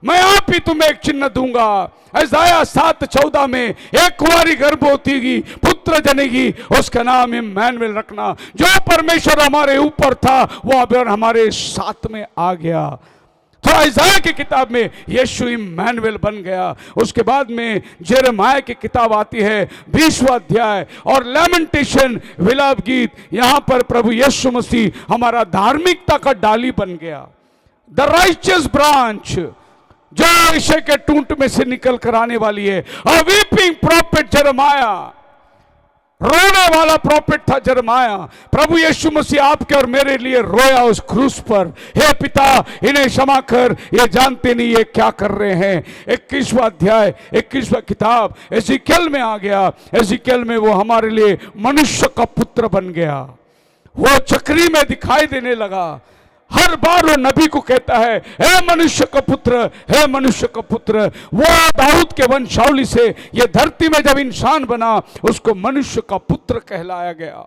मैं आप ही तुम्हें एक चिन्ह दूंगा। इज़ाया 7:14 में एक कुंवारी गर्भवती की पुत्र जनेगी, उसका नाम इम्मानुएल रखना। जो परमेश्वर हमारे ऊपर था वो अब हमारे साथ में आ गया। तो इज़ाया की किताब में यीशु इम्मानुएल बन गया। उसके बाद में यिर्मयाह की किताब आती है 20वां अध्याय, और लैमेंटेशन विलाप गीत, यहां पर प्रभु यीशु मसीह हमारा धार्मिकता का डाली बन गया। द राइचियस ब्रांच जो ईशे के टूंट में से निकल कर आने वाली है। अ वीपिंग प्रॉफिट यिर्मयाह, रोने वाला प्रॉफिट था यिर्मयाह। प्रभु यीशु मसीह आपके और मेरे लिए रोया उस क्रूस पर। हे पिता इन्हें क्षमा कर, ये जानते नहीं ये क्या कर रहे हैं। 21वां अध्याय 21वां किताब एजिकल में आ गया। एजिकल में वो हमारे लिए मनुष्य का पुत्र बन गया। वो चक्री में दिखाई देने लगा। हर बार वो नबी को कहता है हे मनुष्य का पुत्र, हे मनुष्य का पुत्र। वो दाऊद के वंशावली से ये धरती में जब इंसान बना उसको मनुष्य का पुत्र कहलाया गया।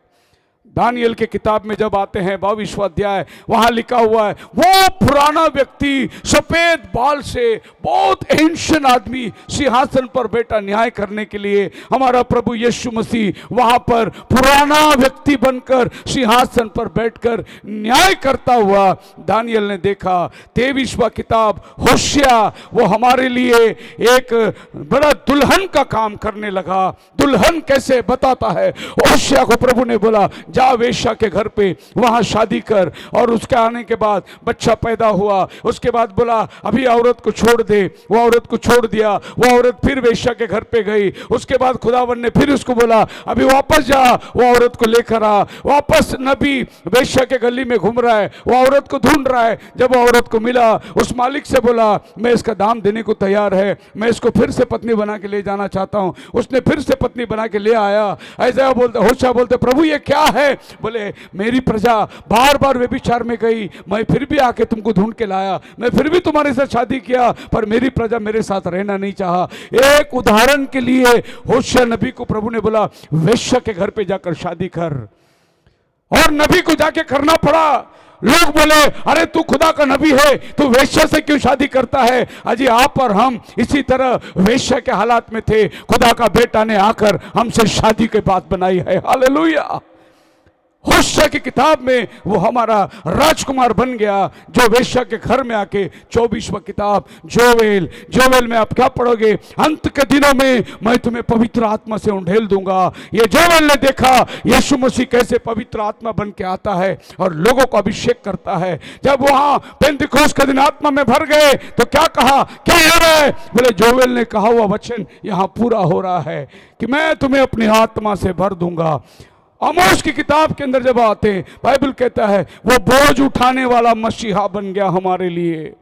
दानियल के किताब में जब आते हैं 22वां अध्याय, वहां लिखा हुआ है वो पुराना व्यक्ति सफेद बाल से बहुत एंशियन आदमी सिंहासन पर बैठा न्याय करने के लिए। हमारा प्रभु यीशु मसीह वहां पर पुराना व्यक्ति बनकर सिंहासन पर बैठकर न्याय करता हुआ दानियल ने देखा। 23वां किताब होशिया, वो हमारे लिए एक बड़ा दुल्हन का काम करने लगा। दुल्हन कैसे बताता है। होशिया को प्रभु ने बोला जा वेश्या के घर पे वहां शादी कर। और उसके आने के बाद बच्चा पैदा हुआ। उसके बाद बोला अभी औरत को छोड़ दे। वो औरत को छोड़ दिया। वो औरत फिर वेश्या के घर पे गई। उसके बाद खुदावन ने फिर उसको बोला अभी वापस जा। वो औरत को लेकर आ। वापस नबी वेश्या के गली में घूम रहा है, वो औरत को ढूंढ रहा है। जब वो औरत को मिला उस मालिक से बोला मैं इसका दाम देने को तैयार है, मैं इसको फिर से पत्नी बना के ले जाना चाहता हूं। उसने फिर से पत्नी बना के ले आया। ऐसा बोलते होशिया बोलते प्रभु ये क्या है। बोले मेरी प्रजा बार बार व्यभिचार में गई, मैं फिर भी आके तुमको ढूंढ के लाया, मैं फिर भी तुम्हारे साथ शादी किया, पर मेरी प्रजा मेरे साथ रहना नहीं चाहा। एक उदाहरण के लिए होशिया नबी को प्रभु ने बोला वेश्या के घर पे जाकर शादी कर। और नबी को जाके करना पड़ा। लोग बोले अरे तू खुदा का नबी है, तू वेश्या से क्यों शादी करता है। अजी आप और हम इसी तरह वेश्या के हालात में थे। खुदा का बेटा ने आकर हमसे शादी की बात बनाई है। हालेलुया। होशिया की किताब में वो हमारा राजकुमार बन गया जो वेश्या के घर में आके। 24वां किताब जोवेल में आप क्या पढ़ोगे, अंत के दिनों में मैं तुम्हें पवित्र आत्मा से उंडेल दूंगा। ये जोवेल ने देखा यीशु मसीह कैसे पवित्र आत्मा बन के आता है और लोगों को अभिषेक करता है। जब वहां पेंतिकोस्त के दिन आत्मा में भर गए तो क्या कहा, क्या हो रहा है। बोले जोवेल ने कहा हुआ वचन यहां पूरा हो रहा है कि मैं तुम्हें अपनी आत्मा से भर दूंगा। आमोस की किताब के अंदर जब आते हैं बाइबल कहता है वो बोझ उठाने वाला मसीहा बन गया हमारे लिए।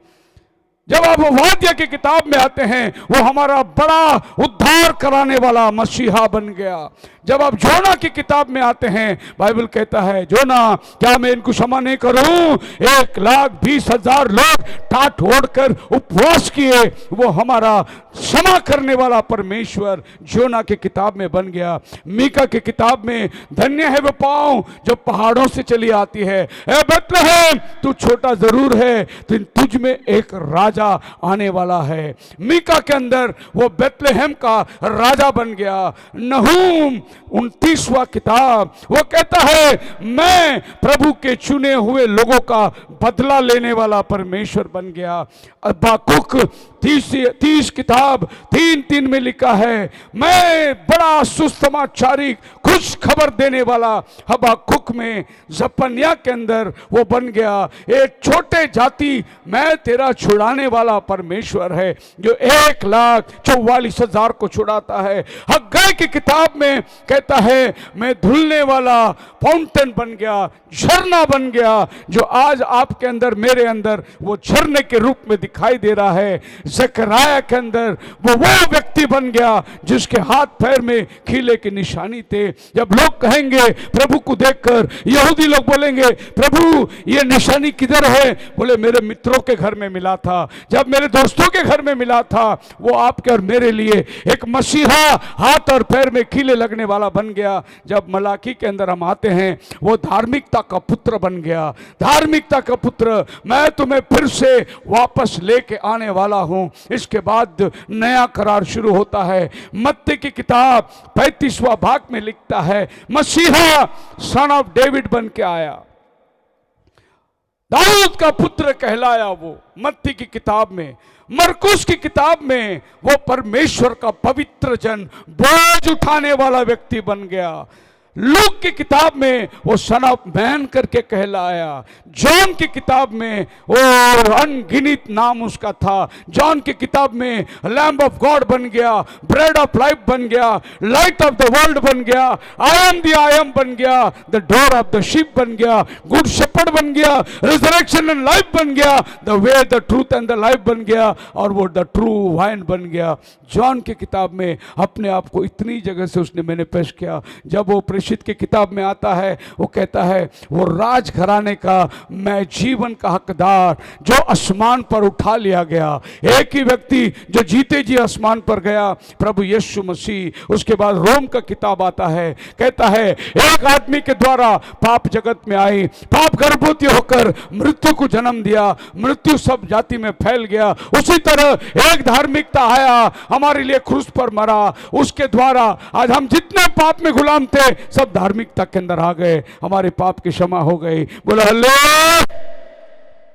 जब आप वाद्य की किताब में आते हैं वो हमारा बड़ा उद्धार कराने वाला मसीहा बन गया। जब आप जोना की किताब में आते हैं बाइबल कहता है जोना क्या मैं इनको क्षमा नहीं करूं। 1,20,000 लोग टाट ओढ़कर उपवास किए, वो हमारा क्षमा करने वाला परमेश्वर जोना की किताब में बन गया। मीका की किताब में धन्य है वो पांव जो पहाड़ों से चली आती है। ए बेथलेहम तू छोटा जरूर है, तू तुझ में एक राजा आने वाला है। मीका के अंदर वो बेथलेहम का राजा बन गया। नहूम 29वां किताब वो कहता है मैं प्रभु के चुने हुए लोगों का बदला लेने वाला परमेश्वर बन गया। हबक्कुक 30 किताब 3:3 में लिखा है मैं बड़ा सुसमाचारी खुश खबर देने वाला हबक्कुक में। जपन्या के अंदर वो बन गया एक छोटे जाति मैं तेरा छुड़ाने वाला परमेश्वर है जो 1,44,000 को छुड़ाता है। हग्गाई की किताब में कहता है मैं धुलने वाला फाउंटेन बन गया, झरना बन गया, जो आज आपके अंदर मेरे अंदर वो झरने के रूप में दिखाई दे रहा है। ज़करिया के अंदर वो व्यक्ति बन गया जिसके हाथ पैर में खीले की निशानी थे। जब लोग कहेंगे प्रभु को देखकर, यहूदी लोग बोलेंगे प्रभु ये निशानी किधर है? बोले मेरे मित्रों के घर में मिला था, जब मेरे दोस्तों के घर में मिला था। वो आपके और मेरे लिए एक मसीहा हाथ और पैर में खीले लगने वाला बन गया। जब मलाकी के अंदर हम आते हैं वो धार्मिकता का पुत्र बन गया, धार्मिकता का पुत्र। मैं तुम्हें फिर से वापस लेके आने वाला हूं। इसके बाद नया करार शुरू होता है। मत्ती की किताब 35वां भाग में लिखता है मसीहा सन ऑफ डेविड बन के आया, दाऊद का पुत्र कहलाया वो। मत्ती की किताब में, मरकुस की किताब में वो परमेश्वर का पवित्र जन, बोझ उठाने वाला व्यक्ति बन गया। लूक की किताब में वो सन ऑफ मैन करके कहलाया। जॉन की किताब में वो अनगिनित नाम उसका था। जॉन की किताब में लैम्ब ऑफ गॉड बन गया, ब्रेड ऑफ लाइफ बन गया, लाइट ऑफ द वर्ल्ड बन गया, आई एम बन गया, the door of the ship बन गया, गुड शेपर्ड बन गया, रिजरेक्शन एंड लाइफ बन गया, the way the truth and the life बन गया, और वो द ट्रू वाइन बन गया। जॉन की किताब में अपने आप को इतनी जगह से उसने मैंने पेश किया। जब वो प्रेषित की किताब में आता है वो कहता है वो राजघराने का मैं जीवन का हकदार जो आसमान पर उठा लिया गया। एक ही व्यक्ति जो जीते जी आसमान पर गया, प्रभु यीशु मसीह। उसके बाद रोम का किताब आता है, कहता है एक आदमी के द्वारा पाप जगत में आई, पाप गर्भवती होकर मृत्यु को जन्म दिया, मृत्यु सब जाति में फैल गया। उसी तरह एक धार्मिकता आया, हमारे लिए क्रूस पर मरा, उसके द्वारा आज हम जितने पाप में गुलाम थे सब धार्मिकता के अंदर आ गए, हमारे पाप की क्षमा हो गई। बोला हल्ले।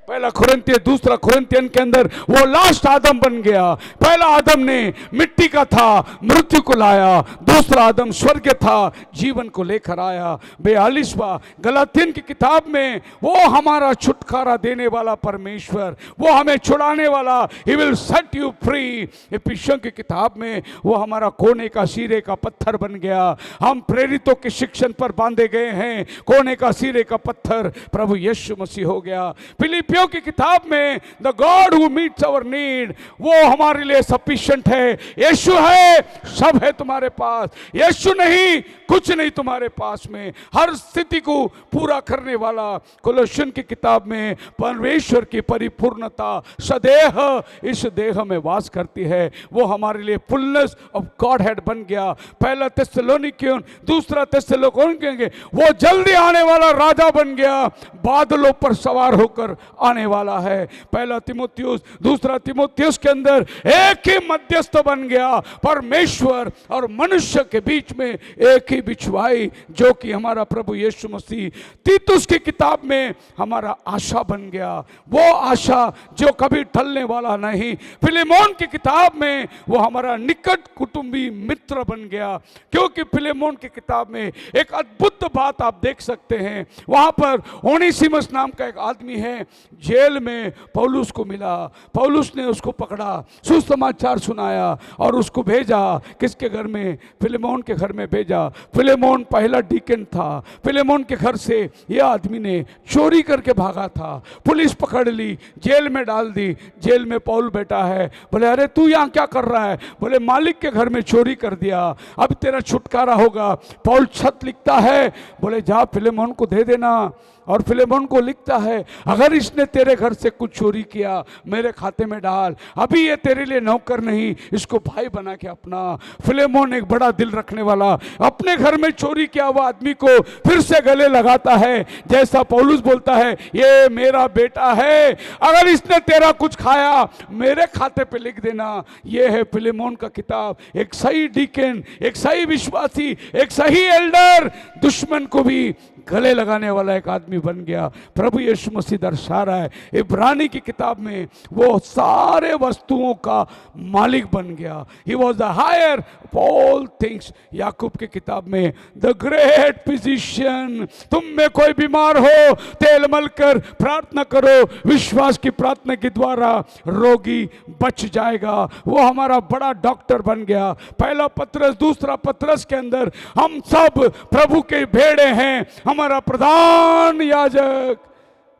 पहला कुरिन्थियन, दूसरा कुरिन्थियन के अंदर वो लास्ट आदम बन गया। पहला आदम ने मिट्टी का था, मृत्यु को लाया। दूसरा आदम स्वर्ग था, जीवन को लेकर आया। 42वां गलातियन की किताब में वो हमारा छुटकारा देने वाला परमेश्वर, वो हमें छुड़ाने वाला, he will set you free. इफिसियों की किताब में वो हमारा कोने का सिरे का पत्थर बन गया। हम प्रेरितों के शिक्षण पर बांधे गए हैं, कोने का सिरे का पत्थर प्रभु यीशु मसीह हो गया। फिलिपियों की किताब में the God who meets our need, वो हमारे लिए सफिशिएंट है। यीशु है, सब है तुम्हारे पास, यीशु नहीं कुछ नहीं तुम्हारे पास में, हर स्थिति को पूरा करने वाला। कोलोसियन की किताब में परमेश्वर की परिपूर्णता सदैव इस देह में वास करती है, वो हमारे लिए फुलनेस ऑफ गॉड हेड बन गया। पहला थिस्सलुनीकियों, दूसरा थिस्सलुनीकियों, वो जल्दी आने वाला राजा बन गया, बादलों पर सवार होकर आने वाला है। पहला तिमोथियुस, दूसरा तिमोथियुस के अंदर एक ही मध्यस्थ बन गया, परमेश्वर और मनुष्य के बीच में एक ही बिछवाई, जो कि हमारा प्रभु यीशु मसीह। तीतुस की किताब में हमारा आशा बन गया, वो आशा जो कभी टलने वाला नहीं। फिलेमोन की किताब में वो हमारा निकट कुटुंबी मित्र बन गया, क्योंकि फिलेमोन की किताब में एक अद्भुत बात आप देख सकते हैं। वहां पर ओनेसिमस नाम का एक आदमी है, जेल में पौलुस को मिला, पौलुस ने उसको पकड़ा, सुसमाचार सुनाया और उसको भेजा किसके घर में? फिलेमोन के घर में भेजा। फिलेमोन पहला डीकन था। फिलेमोन के घर से यह आदमी ने चोरी करके भागा था, पुलिस पकड़ ली, जेल में डाल दी। जेल में पौल बैठा है, बोले अरे तू यहाँ क्या कर रहा है? बोले मालिक के घर में चोरी कर दिया, अब तेरा छुटकारा होगा। पौल छत लिखता है, है? बोले जा फिलेमोन को दे देना। और फिलेमोन को लिखता है, अगर इसने तेरे घर से कुछ चोरी किया मेरे खाते में डाल, अभी ये तेरे लिए नौकर नहीं, इसको भाई बना के अपना। फिलेमोन एक बड़ा दिल रखने वाला, अपने घर में चोरी किया हुआ आदमी को फिर से गले लगाता है। जैसा पौलुस बोलता है, ये मेरा बेटा है, अगर इसने तेरा कुछ खाया मेरे खाते पे लिख देना। ये है फिलेमोन का किताब। एक सही डीकन, एक सही विश्वासी, एक सही एल्डर, दुश्मन को भी गले लगाने वाला एक आदमी बन गया। प्रभु यीशु मसीह दर्शा रहा है, इब्रानी की किताब में वो सारे वस्तुओं का मालिक बन गया। He was the heir of all things. Yakub की किताब में द ग्रेट फिजिशियन। तुम में कोई बीमार हो, तेल मलकर प्रार्थना करो, विश्वास की प्रार्थना के द्वारा रोगी बच जाएगा। वो हमारा बड़ा डॉक्टर बन गया। पहला पत्रस, दूसरा पत्रस के अंदर हम सब प्रभु के भेड़े हैं। हमारा प्रधान याजक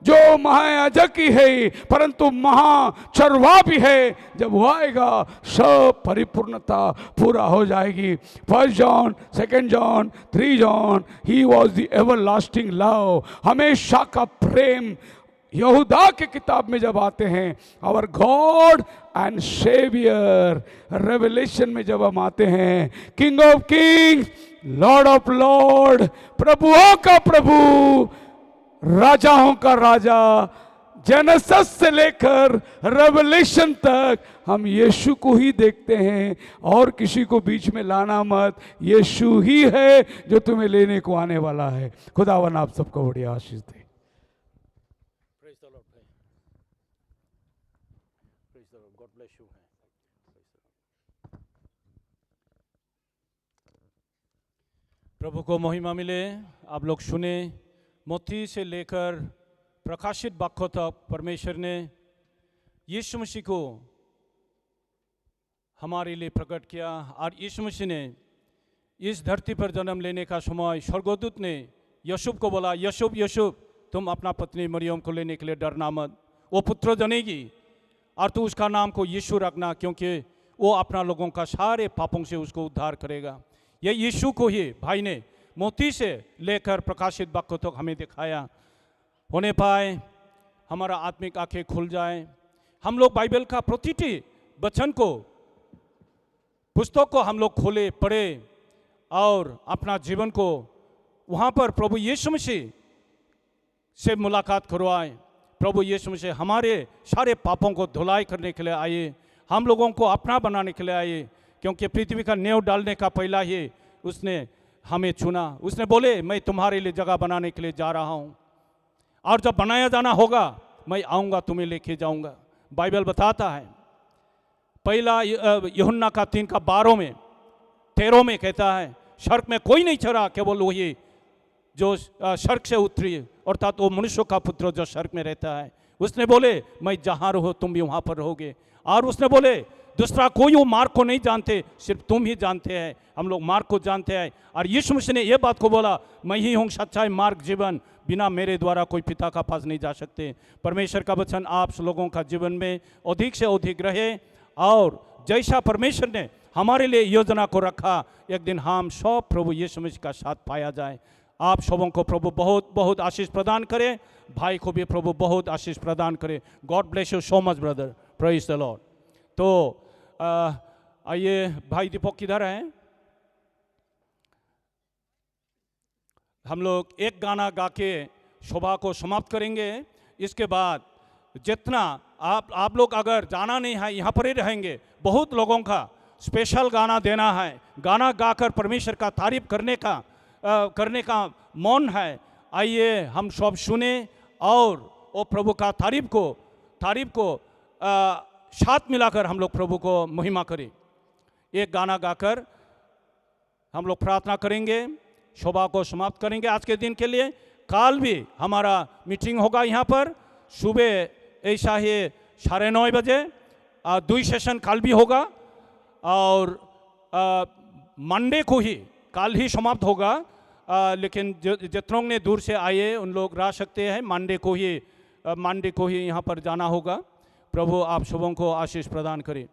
जो महायाजक ही है परंतु महाचरवा भी है, जब वो आएगा सब परिपूर्णता पूरा हो जाएगी। 1 John, 2 John, 3 John, he was the everlasting love, हमेशा का प्रेम। यहूदा की किताब में जब आते हैं, our God and saviour, Revelation में जब हम आते हैं, king of kings, lord of lord, प्रभुओं का प्रभु, राजाओं का राजा, जेनेसिस से लेकर रेवलेशन तक हम यीशु को ही देखते हैं और किसी को बीच में लाना मत। यीशु ही है जो तुम्हें लेने को आने वाला है। खुदावन आप सबको बड़ी आशीष दे। प्रभु को महिमा मिले। आप लोग सुने, मोती से लेकर प्रकाशित वाक्यों तक परमेश्वर ने यीशु मसीह को हमारे लिए प्रकट किया। और यीशु मसीह ने इस धरती पर जन्म लेने का समय स्वर्गदूत ने यूसुफ को बोला, यूसुफ यूसुफ तुम अपना पत्नी मरियम को लेने के लिए डरना मत, वो पुत्र जनेगी और तू उसका नाम को यीशु रखना, क्योंकि वो अपना लोगों का सारे पापों से उसको उद्धार करेगा। ये यीशु को ही भाई ने मोती से लेकर प्रकाशित वाक्यों तक हमें दिखाया। होने पाए हमारा आत्मिक आंखें खुल जाए, हम लोग बाइबल का प्रतिटी वचन को, पुस्तक को हम लोग खोले, पढ़े और अपना जीवन को वहाँ पर प्रभु यीशु मसीह से मुलाकात करवाए। प्रभु यीशु मसीह हमारे सारे पापों को धुलाई करने के लिए आए, हम लोगों को अपना बनाने के लिए आए, क्योंकि पृथ्वी का नींव डालने का पहला ही उसने हमें चुना। उसने बोले मैं तुम्हारे लिए जगह बनाने के लिए जा रहा हूँ और जब बनाया जाना होगा मैं आऊँगा, तुम्हें लेके जाऊँगा। बाइबल बताता है, पहला यूहन्ना का 3:12 में कहता है, सड़क में कोई नहीं चढ़ा, केवल वही जो सड़क से उतरी, अर्थात वो मनुष्य का पुत्र जो सड़क में रहता है। उसने बोले मैं जहाँ रहो तुम भी वहाँ पर रहोगे। और उसने बोले दूसरा कोई वो मार्ग को नहीं जानते, सिर्फ तुम ही जानते हैं, हम लोग मार्ग को जानते हैं। और यीशु मसीह ने ये बात को बोला, मैं ही हूँ सच्चाई, मार्ग, जीवन, बिना मेरे द्वारा कोई पिता का पास नहीं जा सकते। परमेश्वर का वचन आप लोगों का जीवन में अधिक से अधिक रहे और जैसा परमेश्वर ने हमारे लिए योजना को रखा, एक दिन हम सब प्रभु यीशु मसीह का साथ पाया जाए। आप सबों को प्रभु बहुत बहुत आशीष प्रदान करे, भाई को भी प्रभु बहुत आशीष प्रदान करे। God bless you so much brother, praise the Lord. तो आइए, भाई दीपक किधर हैं? हम लोग एक गाना गा के शोभा को समाप्त करेंगे। इसके बाद जितना आप लोग अगर जाना नहीं है, यहाँ पर ही रहेंगे, बहुत लोगों का स्पेशल गाना देना है, गाना गाकर परमेश्वर का तारीफ करने का मौन है। आइए हम सब सुने और वो प्रभु का तारीफ को साथ मिलाकर हम लोग प्रभु को महिमा करें। एक गाना गाकर हम लोग प्रार्थना करेंगे, शोभा को समाप्त करेंगे आज के दिन के लिए। काल भी हमारा मीटिंग होगा यहाँ पर, सुबह ऐसा ही 9:30 बजे 2 सेशन काल भी होगा और मंडे को ही काल ही समाप्त होगा। लेकिन जितनों ने दूर से आए उन लोग रह सकते हैं, मंडे को ही यहाँ पर जाना होगा। प्रभु आप सबों को आशीष प्रदान करें।